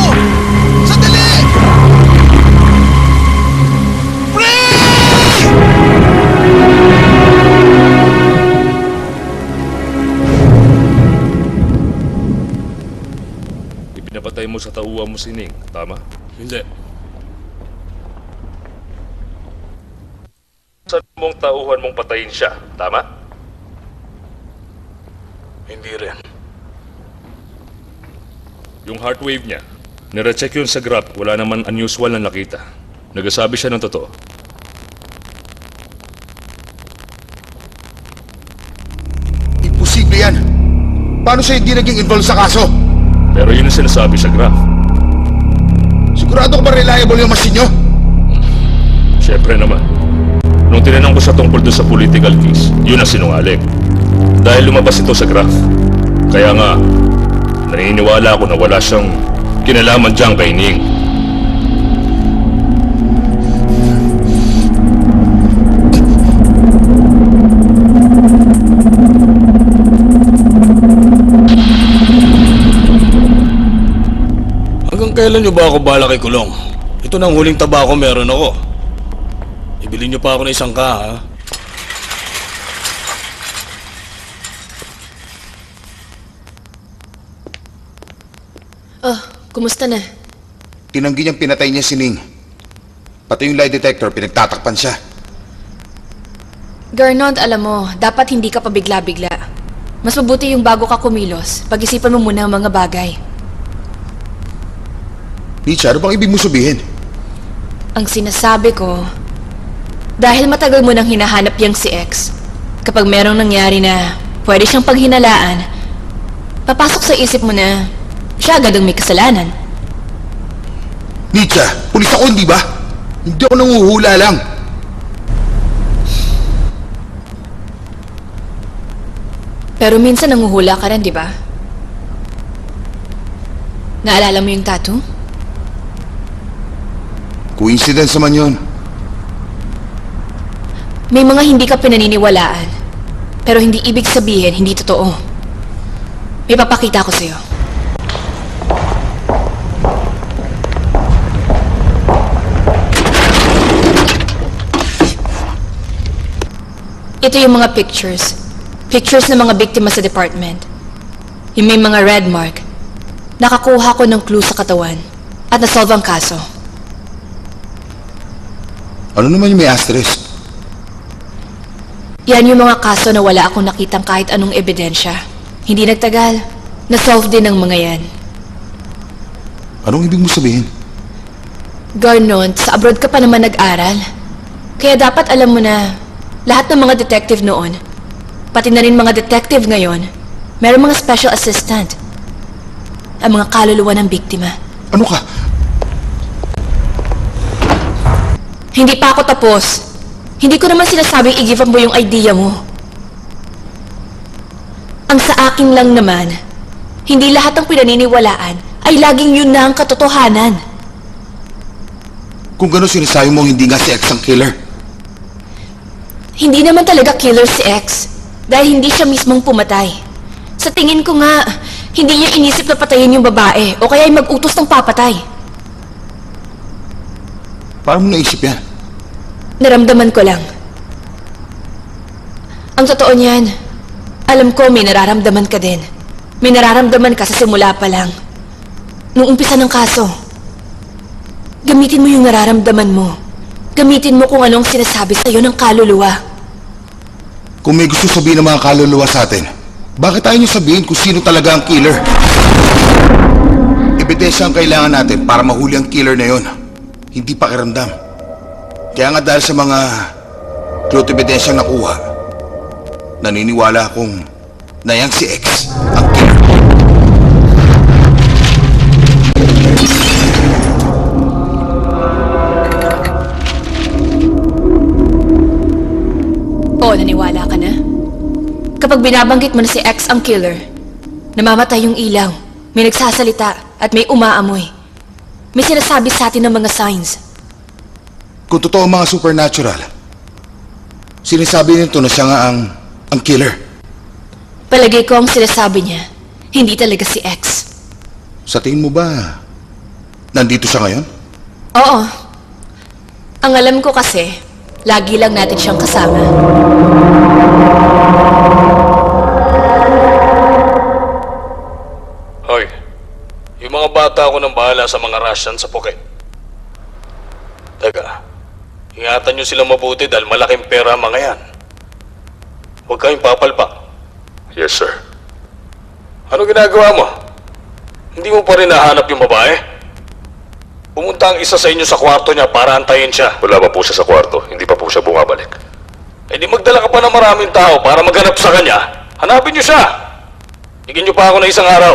Sandali! Ray! Ipinapatay mo sa tauhan mo si Ning, tama? Hindi. Sa mong tauhan mong patayin siya, tama? Hindi rin. Yung heart wave niya, nire-check yun sa graph, wala naman unusual na nakita. Nagasabi siya ng totoo. Imposible yan! Paano siya hindi naging involved sa kaso? Pero yun ang sinasabi sa graph. Sigurado ko ba reliable yung machine nyo? Siyempre naman. Nung tinanong ko siya tungkol doon sa political case, yun ang sinungaling. Dahil lumabas ito sa graph. Kaya nga, naniniwala ako na wala siyang kinalaman dyan kay Ning. Hanggang kailan nyo ba ako balak ikulong? Ito nang huling tabako meron ako. Ibili nyo pa ako ng isang ha? Oh, kumusta na? Tinanggi niyang pinatay niya si Ning. Pati yung lie detector, pinagtatakpan siya. Garnod, alam mo, dapat hindi ka pabigla-bigla. Mas mabuti yung bago ka kumilos. Pag-isipan mo muna ang mga bagay. Nietzsche, ano bang ibig mo sabihin? Ang sinasabi ko, dahil matagal mo nang hinahanap yang si X, kapag merong nangyari na pwede siyang paghinalaan, papasok sa isip mo na siya agad ang may kasalanan. Nietzsche, pulis ako, hindi ba? Hindi ako nanguhula lang. Pero minsan nanguhula ka rin, di ba? Naalala mo yung tattoo? Coincidence naman yun. May mga hindi ka pinaniniwalaan, pero hindi ibig sabihin hindi totoo. May papakita ko sa'yo. Ito yung mga pictures. Pictures ng mga biktima sa department. Yung may mga red mark. Nakakuha ko ng clue sa katawan at nasolve ang kaso. Ano naman yung may asterisk? Yan yung mga kaso na wala akong nakitang kahit anong ebidensya. Hindi nagtagal. Nasolve din ang mga yan. Anong ibig mo sabihin? Garnon, sa abroad ka pa naman nag-aral. Kaya dapat alam mo na lahat ng mga detective noon, pati na rin mga detective ngayon, meron mga special assistant. Ang mga kaluluwa ng biktima. Ano ka? Hindi pa ako tapos. Hindi ko naman sinasabing i-give up mo yung idea mo. Ang sa akin lang naman, hindi lahat ng pinaniniwalaan ay laging yun na ang katotohanan. Kung gano'n sinasabi mo hindi nga si X ang killer. Hindi naman talaga killer si X dahil hindi siya mismong pumatay. Sa tingin ko nga, hindi niya inisip na patayin yung babae o kaya ay mag-utos ng papatay. Paano mo naisip yan? Naramdaman ko lang. Ang totoo niyan, alam ko may nararamdaman ka din. May nararamdaman ka sa simula pa lang. Nung umpisa ng kaso, gamitin mo yung nararamdaman mo. Gamitin mo kung anong sinasabi sa'yo ng kaluluwa. Kung may gusto sabihin ng mga kaluluwa sa atin, bakit ayaw niyo sabihin kung sino talaga ang killer? Ebidensya ang kailangan natin para mahuli ang killer na yon. Hindi pakiramdam. Kaya nga dahil sa mga cloth ebidensyang nakuha, naniniwala akong na yang si X ang killer. Oo, naniwala ka na? Kapag binabanggit mo na si X ang killer, namamatay yung ilaw, may nagsasalita at may umaamoy. May sinasabi sa atin ng mga signs. Kung totoo ang mga supernatural, sinasabi nito na siya nga ang killer. Palagay ko ang sinasabi niya, hindi talaga si X. Sa tingin mo ba, nandito siya ngayon? Oo. Ang alam ko kasi, lagi lang natin siyang kasama. Hoy, yung mga bata ako nang bahala sa mga Russian sa Phuket. Teka, ingatan nyo sila mabuti dahil malaking pera ang mga yan. Huwag kayong papalpak. Yes, sir. Ano ginagawa mo? Hindi mo pa rin nahanap yung babae? Pumunta ang isa sa inyo sa kwarto niya para antayin siya. Wala pa po siya sa kwarto. Hindi pa po siya bumabalik. Eh di magdala ka pa ng maraming tao para maghanap sa kanya. Hanapin niyo siya! Bigyan niyo pa ako ng isang araw.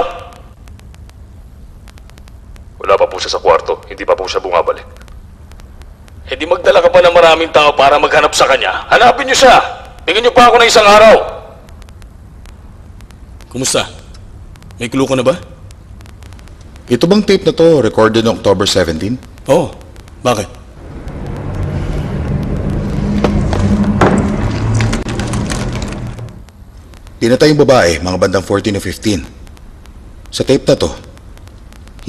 Wala pa po siya sa kwarto. Hindi pa po siya bumabalik. Eh di magdala ka pa ng maraming tao para maghanap sa kanya. Hanapin niyo siya! Bigyan niyo pa ako ng isang araw. Kumusta? May clue ka na ba? Ito bang tape na to recorded on October 17? Oo. Bakit? Pinatay yung babae, mga bandang 14 o 15. Sa tape na to,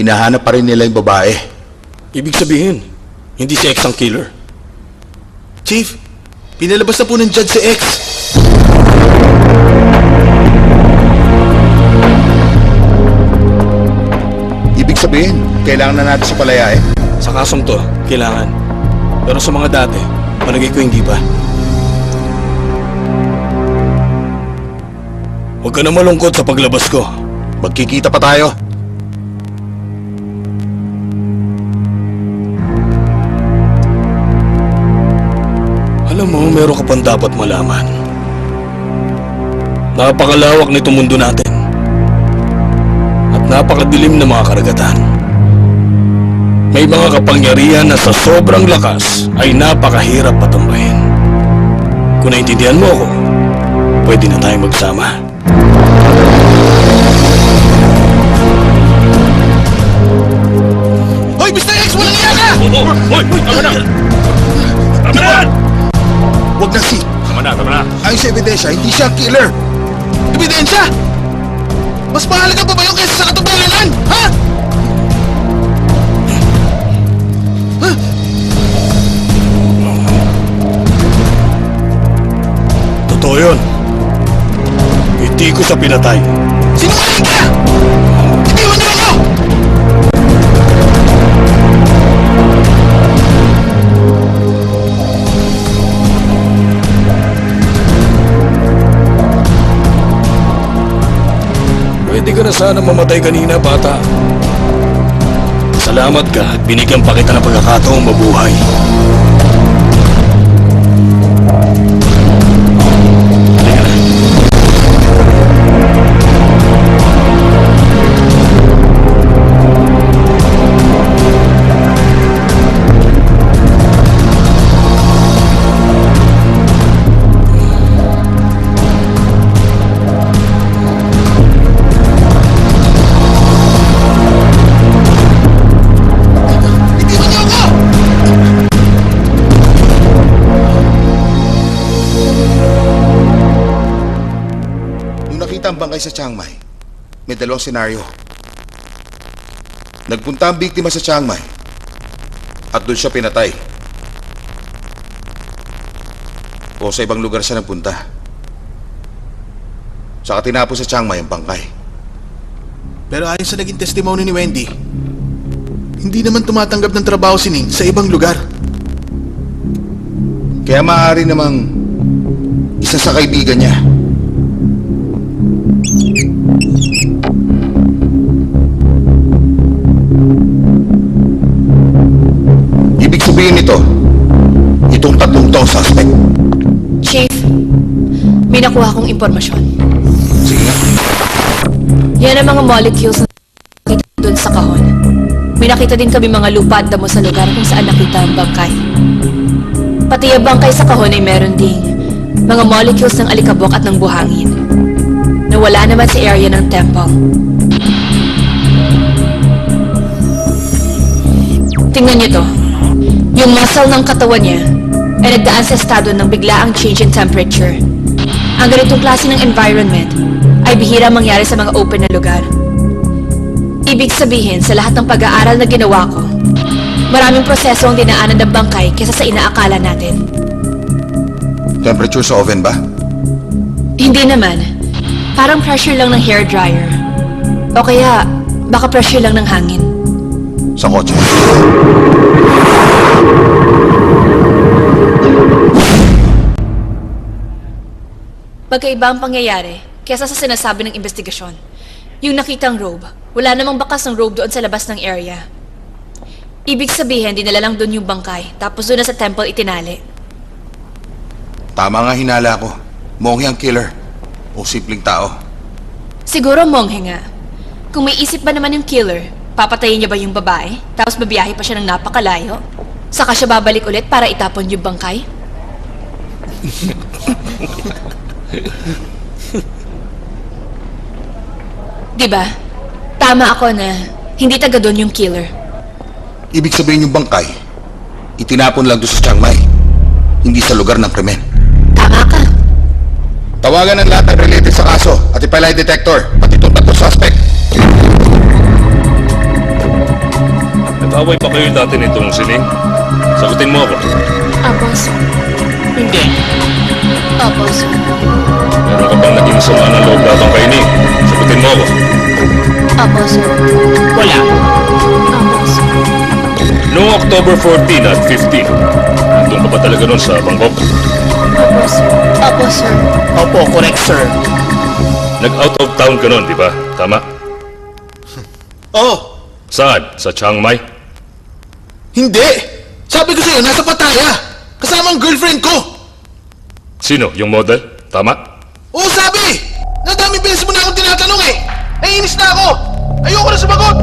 hinahanap pa rin nila yung babae. Ibig sabihin, hindi si X ang killer. Chief, pinalabas na po ng judge si X. Ibig sabihin, kailangan na natin siya palayain. Sa kasong to, kailangan. Pero sa mga dati, palagay ko hindi pa. Huwag ka na malungkot sa paglabas ko. Magkikita pa tayo. Alam mo, meron ka pang dapat malaman. Napakalawak nitong mundo natin. At napakadilim na mga karagatan. May mga kapangyarihan na sa sobrang lakas ay napakahirap patumbahin. Kung naintindihan mo ako, pwede na tayong magsama. Hoy, Mr. X, walang iya ka! Hoy! Tama na! Tama na! Huwag na si. Tama na! Ayon sa ebidensya, hindi siya ang killer. Ebidensya! Mas mahalaga pa ba yung kesa sa katotohanan? Ha? Totoo yun. Hindi ko siya pinatay. Sinungaling ka! Itiwan niyo ako! Pwede ka na sana mamatay kanina, bata. Salamat ka at binigyan pa kita ng pagkakataong mabuhay. Halika na. ang bangkay sa Chiang Mai, may dalawang senaryo. Nagpunta ang biktima sa Chiang Mai at doon siya pinatay. O sa ibang lugar siya nagpunta. Saka tinapos sa Chiang Mai ang bangkay. Pero ayon sa naging testimony ni Wendy, hindi naman tumatanggap ng trabaho si Ning sa ibang lugar. Kaya maaari namang isa sa kaibigan niya. Ibig sabihin nito, itong tatlong to suspect. Chief, may nakuha kong impormasyon. Sige nga. Yan ang mga molecules na nakita doon sa kahon. May nakita din kami mga lupa at damo sa lugar kung saan nakita ang bangkay. Pati ang bangkay sa kahon ay meron ding mga molecules ng alikabok at ng buhangin na wala naman sa area ng temple. Tingnan niyo to. Yung muscle ng katawan niya ay nagdaan sa estado ng biglaang change in temperature. Ang ganitong klase ng environment ay bihira mangyari sa mga open na lugar. Ibig sabihin, sa lahat ng pag-aaral na ginawa ko, maraming proseso ang dinaanan ng bangkay kesa sa inaakala natin. Temperature sa oven ba? Hindi naman. Parang pressure lang ng hair dryer. O kaya, baka pressure lang ng hangin. Sa kotse. Magkaiba ang pangyayari kesa sa sinasabi ng investigasyon. Yung nakitang robe, wala namang bakas ng robe doon sa labas ng area. Ibig sabihin, dinala lang doon yung bangkay, tapos doon na sa temple itinali. Tama nga hinala ko. Monghe ang killer. O simpleng tao. Siguro monghe nga. Kung may isip ba naman yung killer, papatayin niya ba yung babae, tapos babiyahe pa siya ng napakalayo? Saka siya babalik ulit para itapon yung bangkay? Diba? Tama ako na hindi taga doon yung killer. Ibig sabihin yung bangkay, itinapon lang doon sa Chiang Mai, hindi sa lugar ng krimen. Tama ka. Tawagan ng lahat ng related sa kaso at ipalay detector, pati itong tatlong suspect. Nag-away pa kayo dati nitong sining? Sagutin mo ako. Apo, sir. Hindi. Apo, sir. Meron ka bang naging sama ng loob labang kay Ning? Sagutin mo ako. Apo, sir. Wala. Apo, sir. Noong October 14 at 15, nandun ka ba talaga nun sa Bangkok? Apo, sir. Apo, sir. Opo, correct, sir. Nag-out of town ka nun, di ba? Tama? Oh, Saan? Sa Chiang Mai? hindi! Sabi ko sa'yo, nasa Pattaya! Kasama ang girlfriend ko! Sino? Yung model? Tama? Oo, sabi! Nadami bilis mo na akong tinatanong eh! Naiinis na ako! Ayoko na sumagot!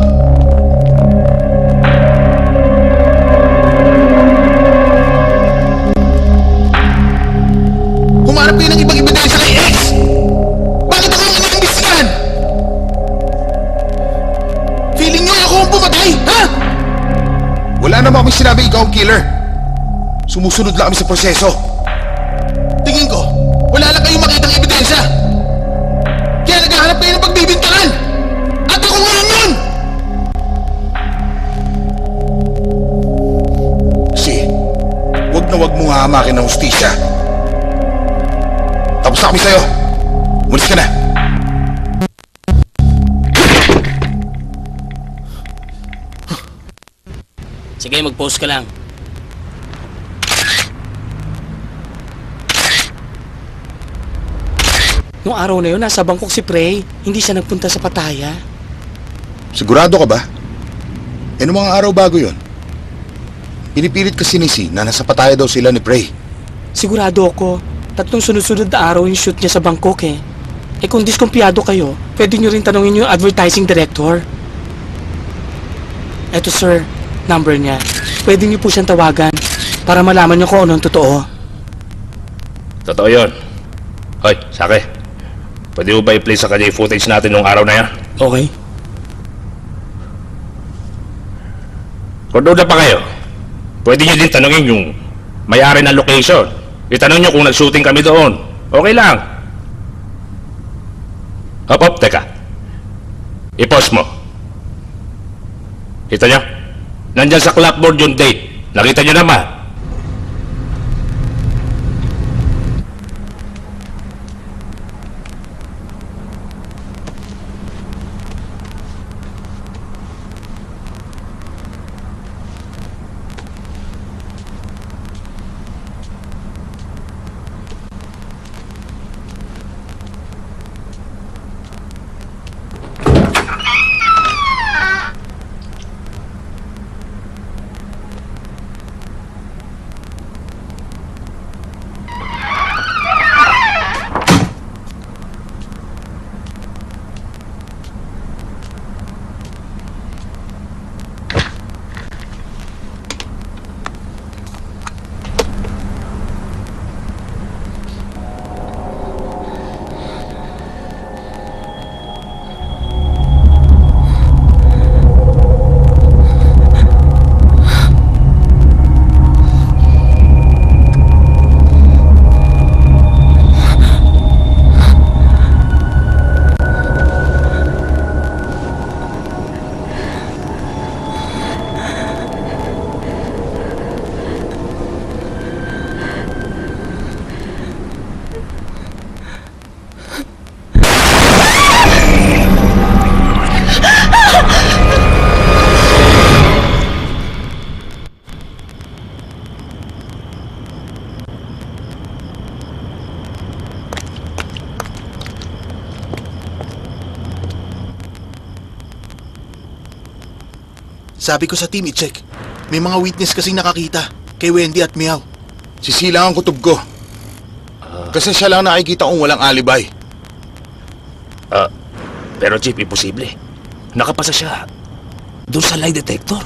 Humanap kayo ng ibang ebidensya kay X! Bakit ako ang iniimbestigahan? Feeling niyo ako ang pumatay, ha? Wala naman akong sinabi ikaw ang killer. Sumusunod lang kami sa proseso. Tingin ko, wala lang kayong makitang ebidensya. Kaya naghahanap kayo ng pagbibintangan. At ako ngayon yun! Wag mong hahamakin ng hustisya. Tapos na kami sa'yo. Umalis ka na. Sige, mag-post ka lang. Noong araw na yun, nasa Bangkok si Prey. Hindi siya nagpunta sa Pattaya. Sigurado ka ba? E nung mga araw bago yon, pinipilit kasi ni C na nasa Pattaya daw sila ni Prey. Sigurado ako. 3 sunod-sunod na araw yung shoot niya sa Bangkok eh. Eh kung diskumpiyado kayo, pwede nyo rin tanongin yung advertising director. Eto sir, number niya. Pwede nyo po siyang tawagan para malaman nyo kung anong totoo. Totoo yun. Hoy, Sake. Pwede mo ba i-play sa kanya yung footage natin nung araw na yan? Okay. Kung doon na pa kayo, pwede nyo din tanongin yung may-ari ng location. Itanong nyo kung nag-shooting kami doon. Okay lang. Hop, teka. I-pause mo. Kita nyo? Nandyan sa clapboard yung date. Nakita nyo naman. Sabi ko sa team i-check. May mga witness kasing nakakita kay Wendy at Meow. Sisilang ang kutob ko. Kasi siya lang nakikita kong walang alibay. Pero Chief, imposible. Nakapasa siya doon sa lie detector.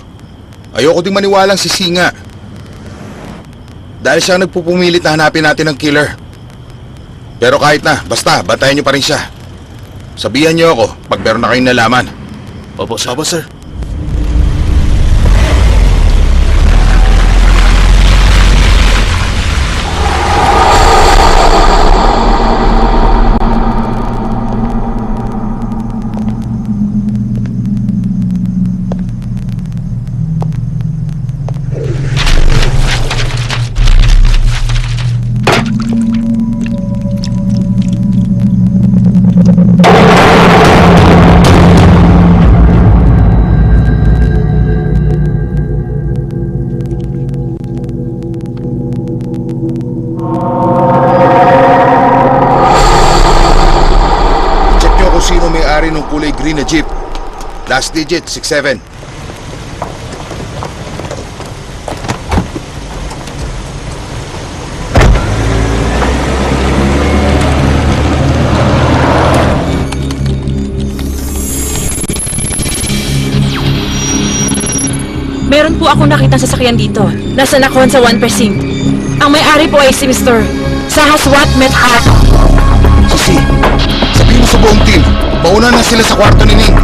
Ayoko ding maniwalang si Singa. Dahil siya ang nagpupumilit na hanapin natin ng killer. Pero kahit na, basta, bantayan niyo pa rin siya. Sabihan niyo ako pag meron na kayong nalaman. Opo, sir. Opo, sir. Sino may-ari ng kulay green na jeep? Last digit, 67. Meron po akong nakitang sasakyan dito. Nasa Nakon sa 1 Precinct. Ang may-ari po ay si Mr. Sahaswat Methar. Sisi, sabihin mo sa buong team, mauna na sila sa kwarto ni Ning.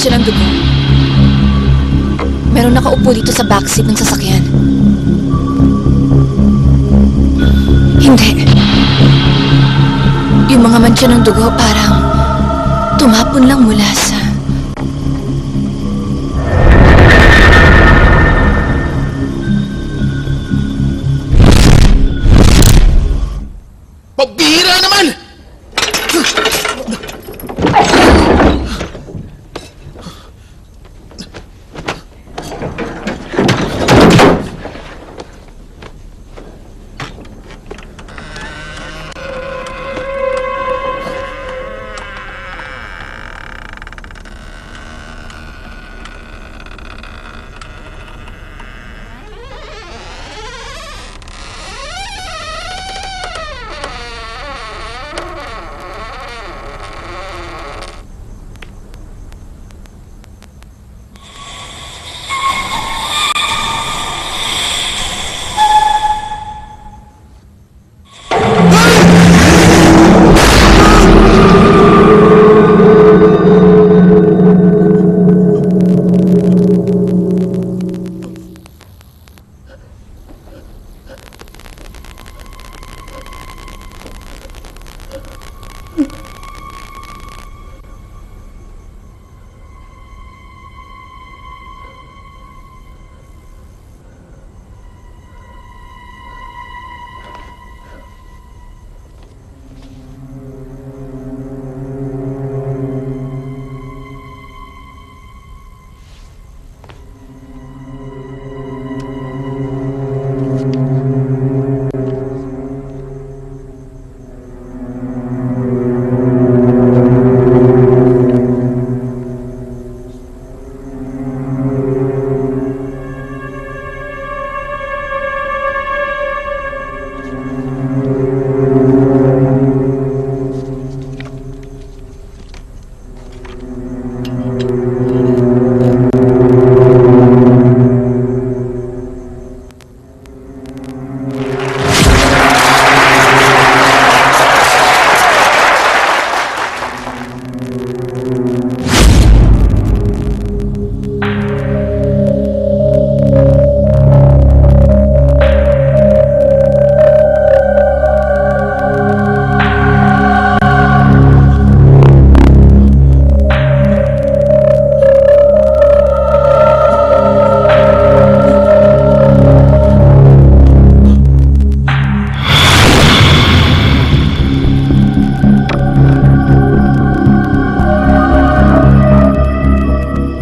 mancha ng dugo. Meron nakaupo dito sa backseat ng sasakyan. Hindi. Yung mga mancha ng dugo parang tumapon lang mula sa... Pabira naman!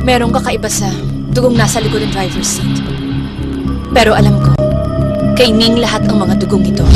Merong kakaiba sa dugong nasa likod ng driver's seat. Pero alam ko, kay Ning lahat ang mga dugong ito.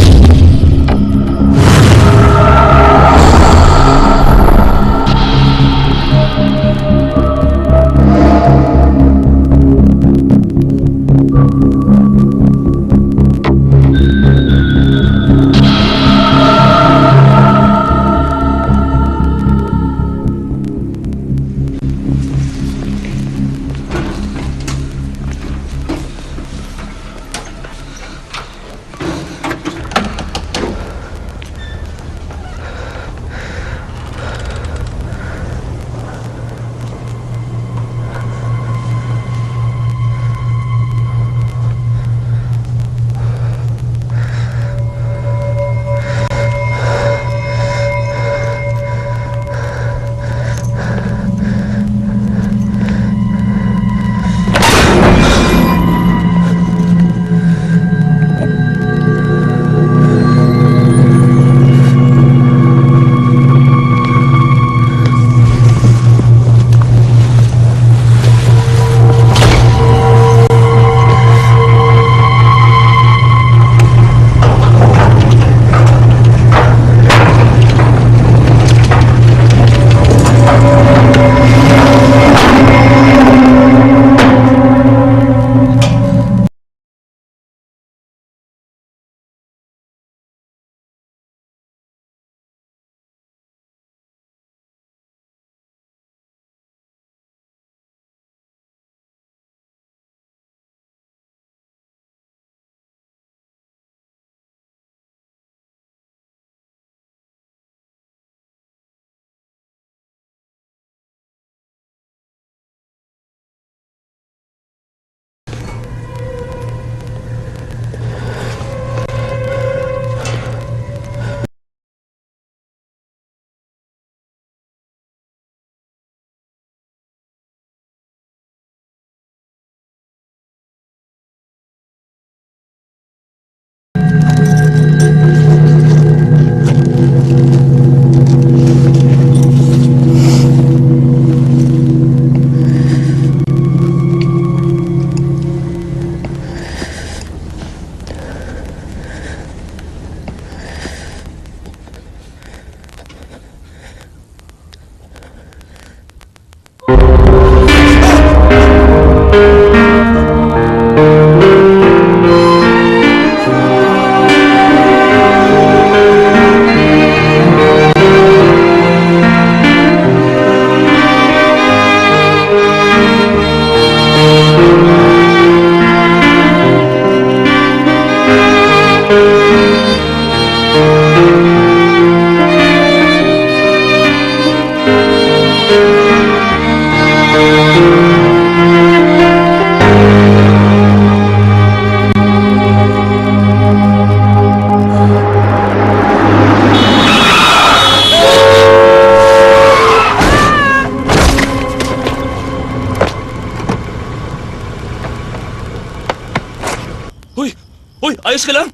Ayos ka lang?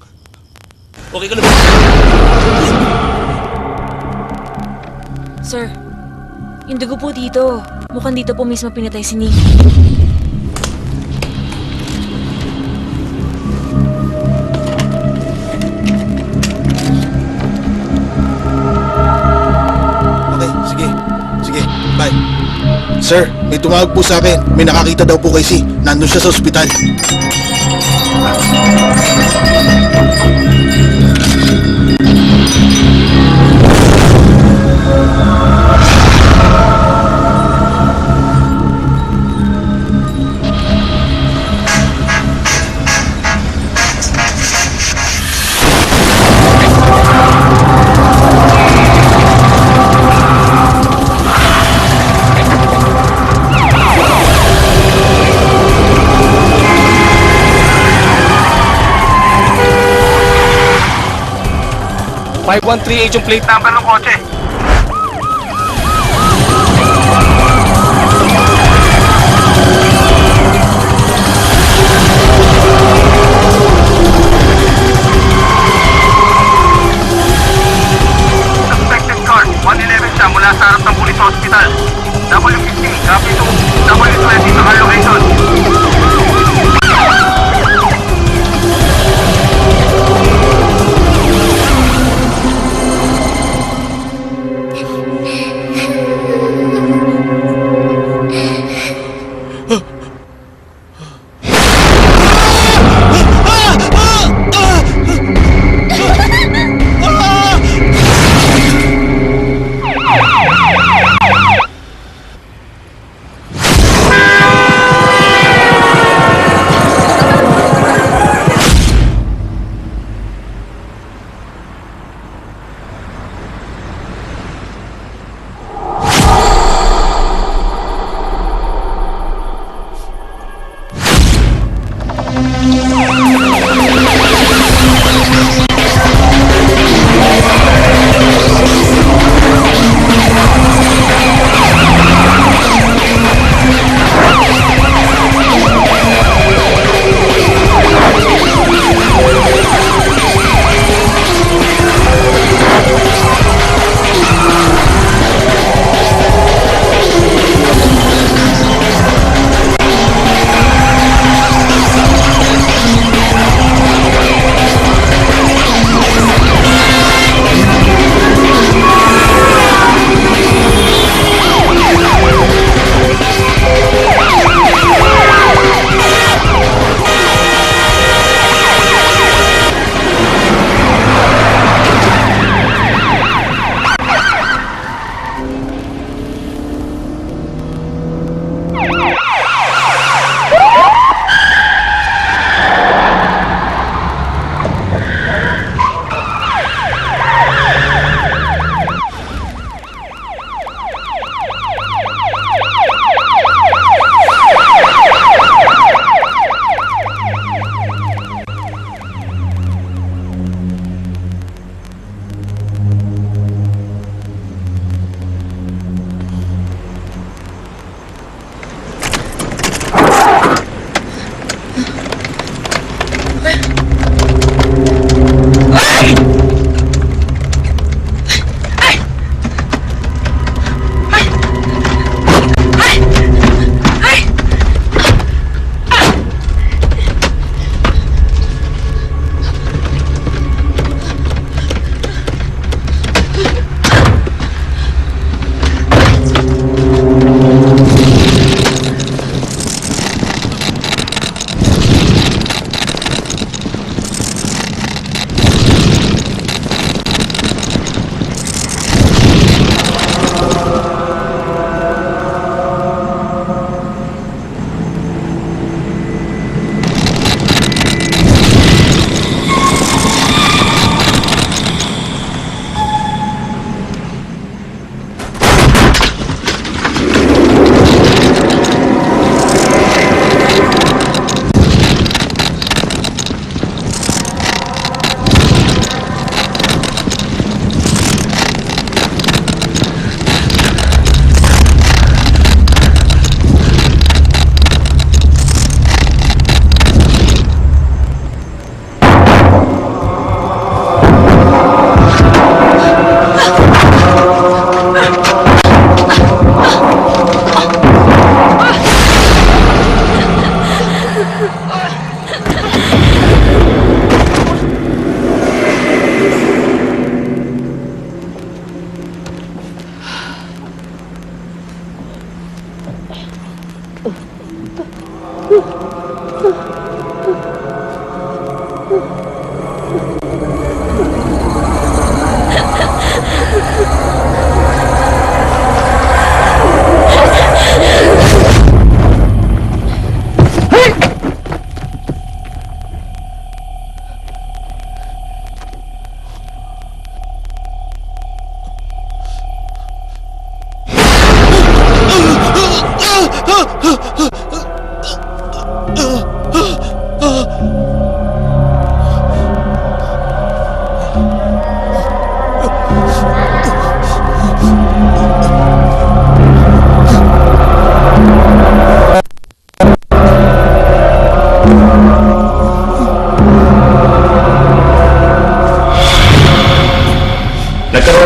Okay ka lang? Sir, yung dugo po dito. Mukhang dito po mismo pinatay si Nick. Okay, sige. Sige, bye. Sir, may tumawag po sa akin. May nakakita daw po kay Si. Nandun siya sa ospital. .513 yung plate. Number ng kotse. Suspected car. 111 siya mula sa harap ng police hospital. W15, copy 2. W20 sa car location.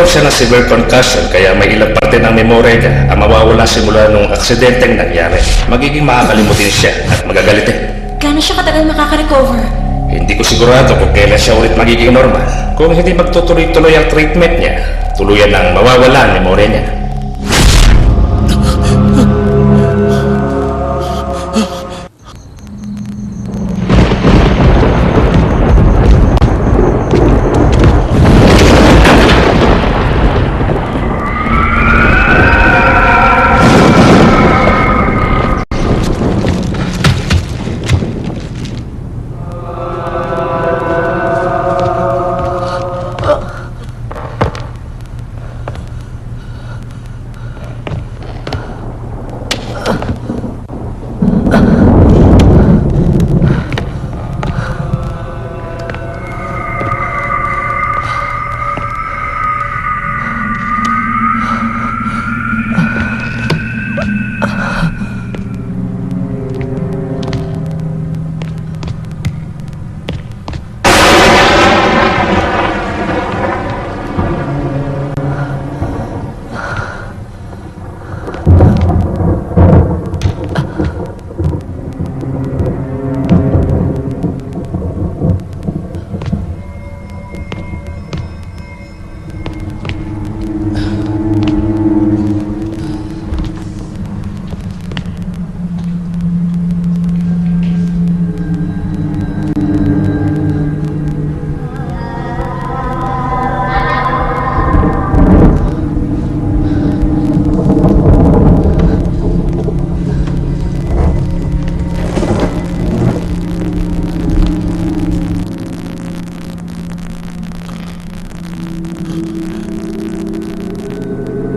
siya ng severe concussion kaya may ilang parte ng memorya niya ang mawawala simula nung aksidenteng nangyari. Magiging makakalimutin siya at magagalitin. Gano'n siya katagal makaka-recover? Hindi ko sigurado kung kailan siya ulit magiging normal. Kung hindi magtutuloy-tuloy ang treatment niya, tuluyan ang mawawala ang memorya niya.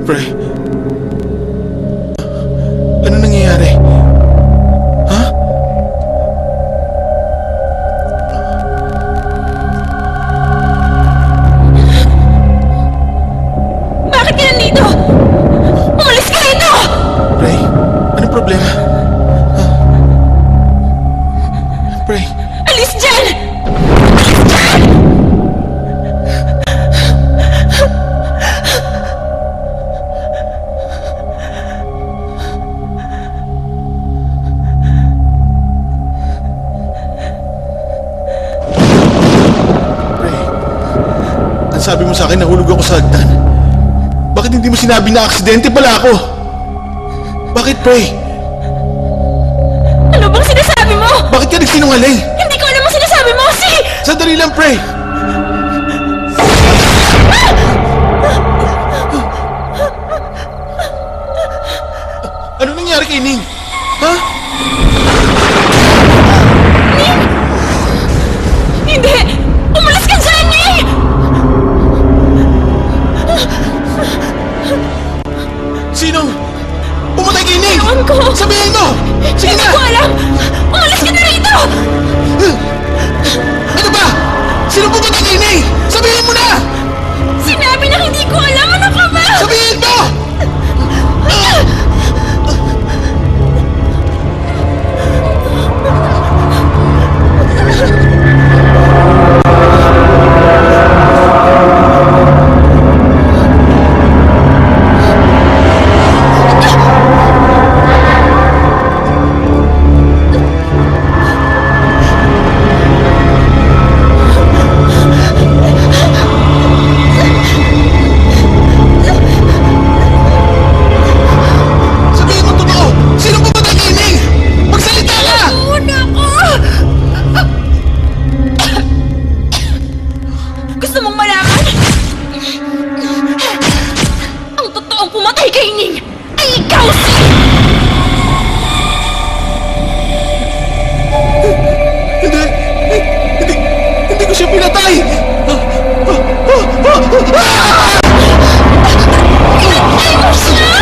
Pre, ano nangyayari? Ha? Bakit ka nandito? Umalis ka rito! Pre, anong problema? Ha? Pre, Alis dyan! sabi mo sa akin nahulog ako sa hagdan. Bakit hindi mo sinabi na aksidente pala ako? Bakit, pre? Ano bang sinasabi mo? Bakit ka nagsinungaling? Hindi ko alam ang sinasabi mo, si! Sandali lang, pre! Ano nangyari kay Ning? Ha? Hindi! Umalis ka dyan, Ning! Sinong pumatay kay Ning? Ewan ko! Sabihin mo! Sige Hindi na! ko alam! Umalis ka na rito! Ano ba? Sino pumatay kay Ning? Sabihin mo na! Sinabi na hindi ko alam! Ano ka ba? Sabihin mo! Sabihin mo totoo! Sino pumatay kay Ning? Magsalita ka! Una ko! Gusto mong malaman? Ang totoong pumatay kay Ning ay ikaw, si! Hindi ko siya pinatay! Pinatay mo siya!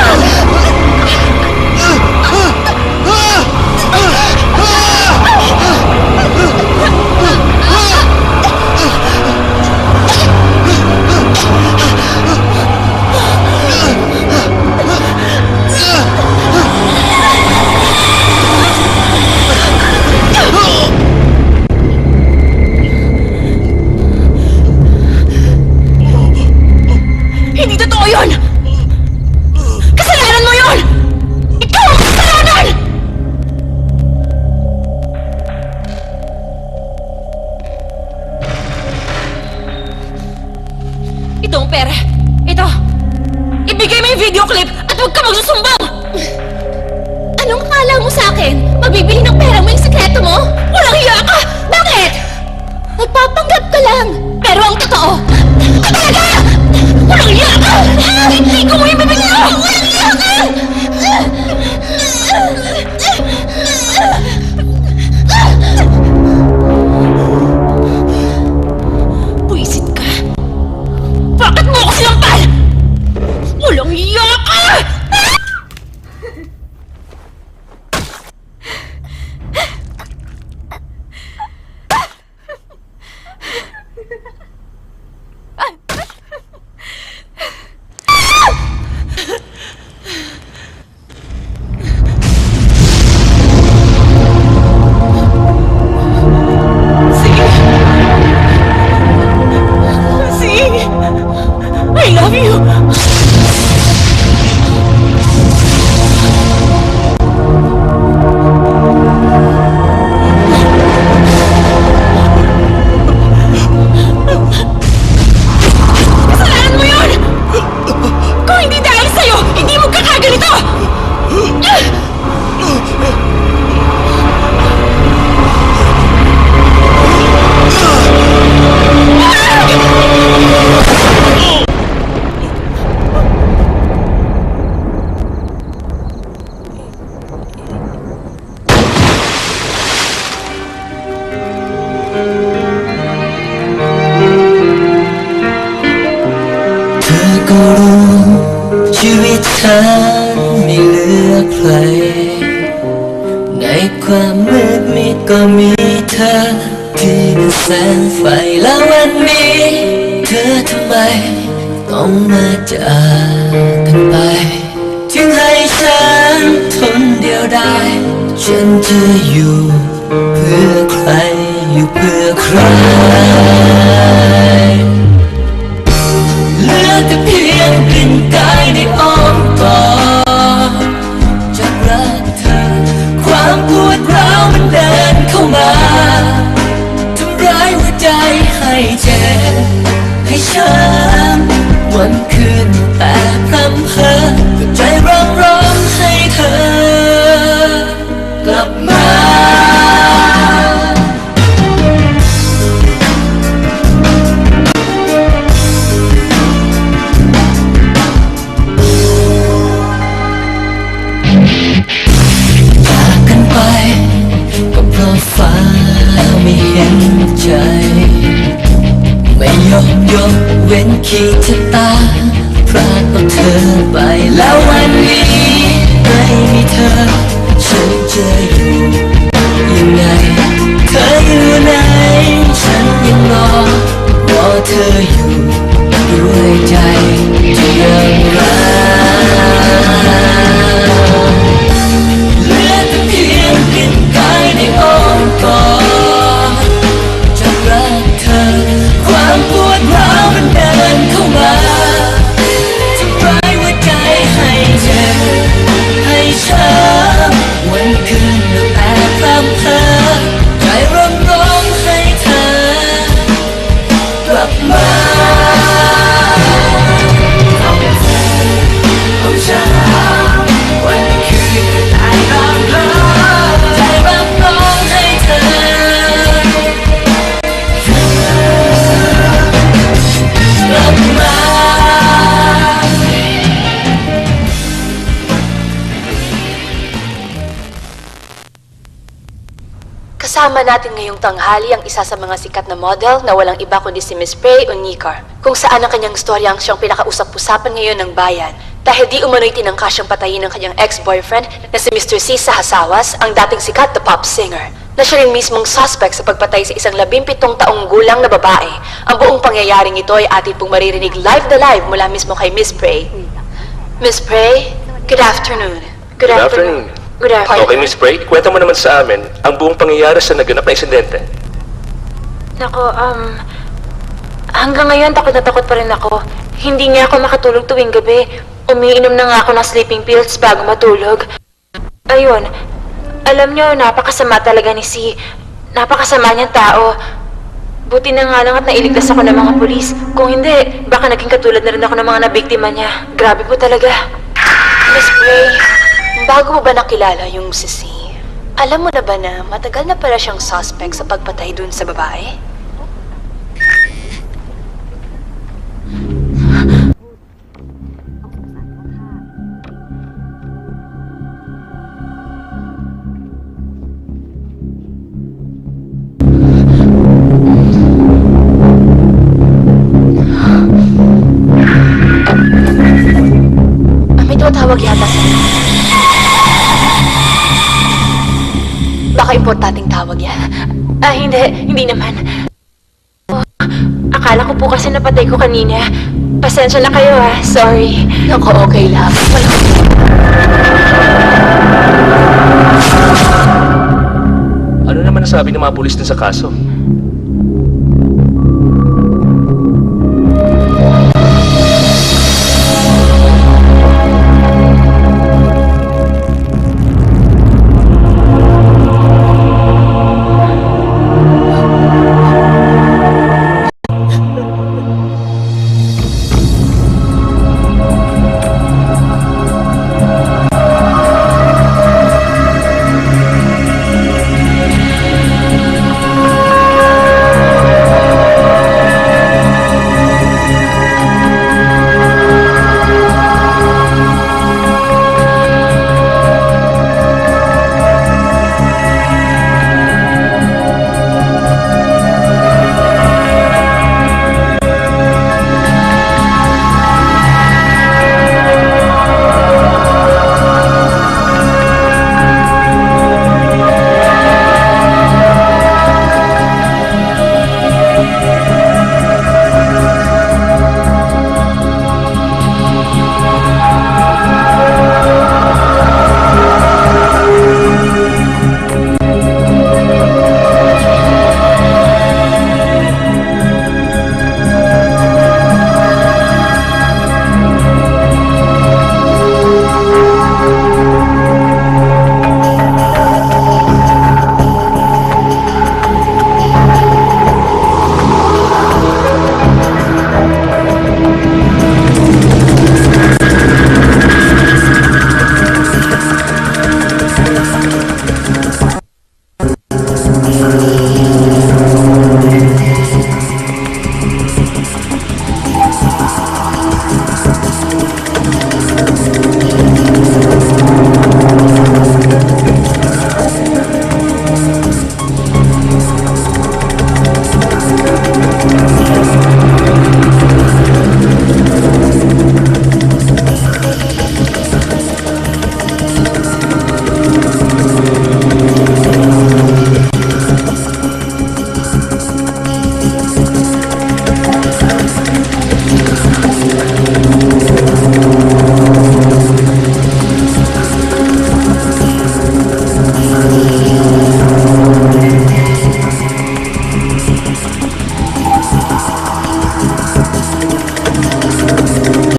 totoo yun! Kasalanan mo yun! Ikaw ang kasalanan! Ito ang pera. Ito. Ibigay mo yung video clip at huwag ka magsusumbong! Anong akala mo sa akin? Mabibili ng pera mo yung sekreto mo? Walang hiya ka! Bakit? Nagpapanggap ka lang. Pero ang totoo, talaga! Walang hiya ka! Hindi ko mo ibibigay! Walang hiya ka! Buisit ka. Bakit mo ako sinampal? Walang hiya ka! See? I love you! Kasalanan mo yun! Kung hindi dahil sa'yo, hindi mo kakaganito!เธอก็รู้ชีวิตฉันไม่เหลือใครในความมืดมิดก็มีเธอที่เป็นแสงไฟแล้ววันนี้เธอทำไมต้องมาจากกันไปถึงให้ฉันทนเดียวดายฉันจะอยู่เพื่อใครอยู่เพื่อใคร เหลือแต่เพียงกลิ่นกายในอ้อมกอดจากรักเธอ ความปวดร้าวมันเดินเข้ามาทำร้ายหัวใจให้เจ็บให้ช้ำวันคืนแต่พร่ำเพ้อใจร้องให้เธอกลับมา จากกันไปก็เพราะฟ้าไม่เห็นใจ ไม่ยกเว้นขีดชะตาพรากเอาเธอไปแล้ววันนี้ไม่มีเธอ ฉันจะอยู่ยังไง เธออยู่ไหนฉันยังรอเธออยู่ด้วยใจที่ยังรัก เหลือแต่เพียงกลิ่นกายในอ้อมกอดจากรักเธอ ความปวดร้าวมันเดินเข้ามาทำร้ายหัวใจให้เจ็บให้ช้ำวันคืนตั้งแต่พร่ำเพ้อใจร้องให้เธอกลับมา เอาฉันวันคืนได้ร้องไห้ใจร้องให้เธอกลับมา Kasama natin ngayong tanghali ang isa sa mga sikat na model na walang iba kundi si Miss Prey Onyekar, kung saan ang kanyang storya ang siyang pinakausap-usapan ngayon ng bayan dahil di umano'y tinangka siyang patayin ng kanyang ex-boyfriend na si Mr. C. Sahasawas, ang dating sikat na pop singer, na siya rin mismong suspect sa pagpatay sa isang 17 taong gulang na babae. Ang buong pangyayaring ito ay atin pong maririnig live na live mula mismo kay Miss Prey. Miss Prey, good afternoon. Good afternoon. Good afternoon. Okay, Miss Prey, kwento mo naman sa amin ang buong pangyayari sa naganap na insidente. Nako, hanggang ngayon takot na takot pa rin ako. Hindi nga ako makatulog tuwing gabi. Umiinom na nga ako ng sleeping pills bago matulog. Ayun, alam nyo, napakasama talaga ni Si. Napakasama niyang tao. Buti na nga lang at nailigtas ako ng mga pulis. Kung hindi, baka naging katulad na rin ako ng mga nabiktima niya. Grabe po talaga. Miss Gray, bago mo ba nakilala yung si C? Alam mo na ba na matagal na pala siyang suspect sa pagpatay dun sa babae? May tumatawag yata sa'yo. Baka importanteng tawag yan. Hindi naman. Oh, akala ko po kasi napatay ko kanina. Pasensya na kayo sorry. Naku, okay lang. Ano naman nasabi ng mga pulis dun sa kaso?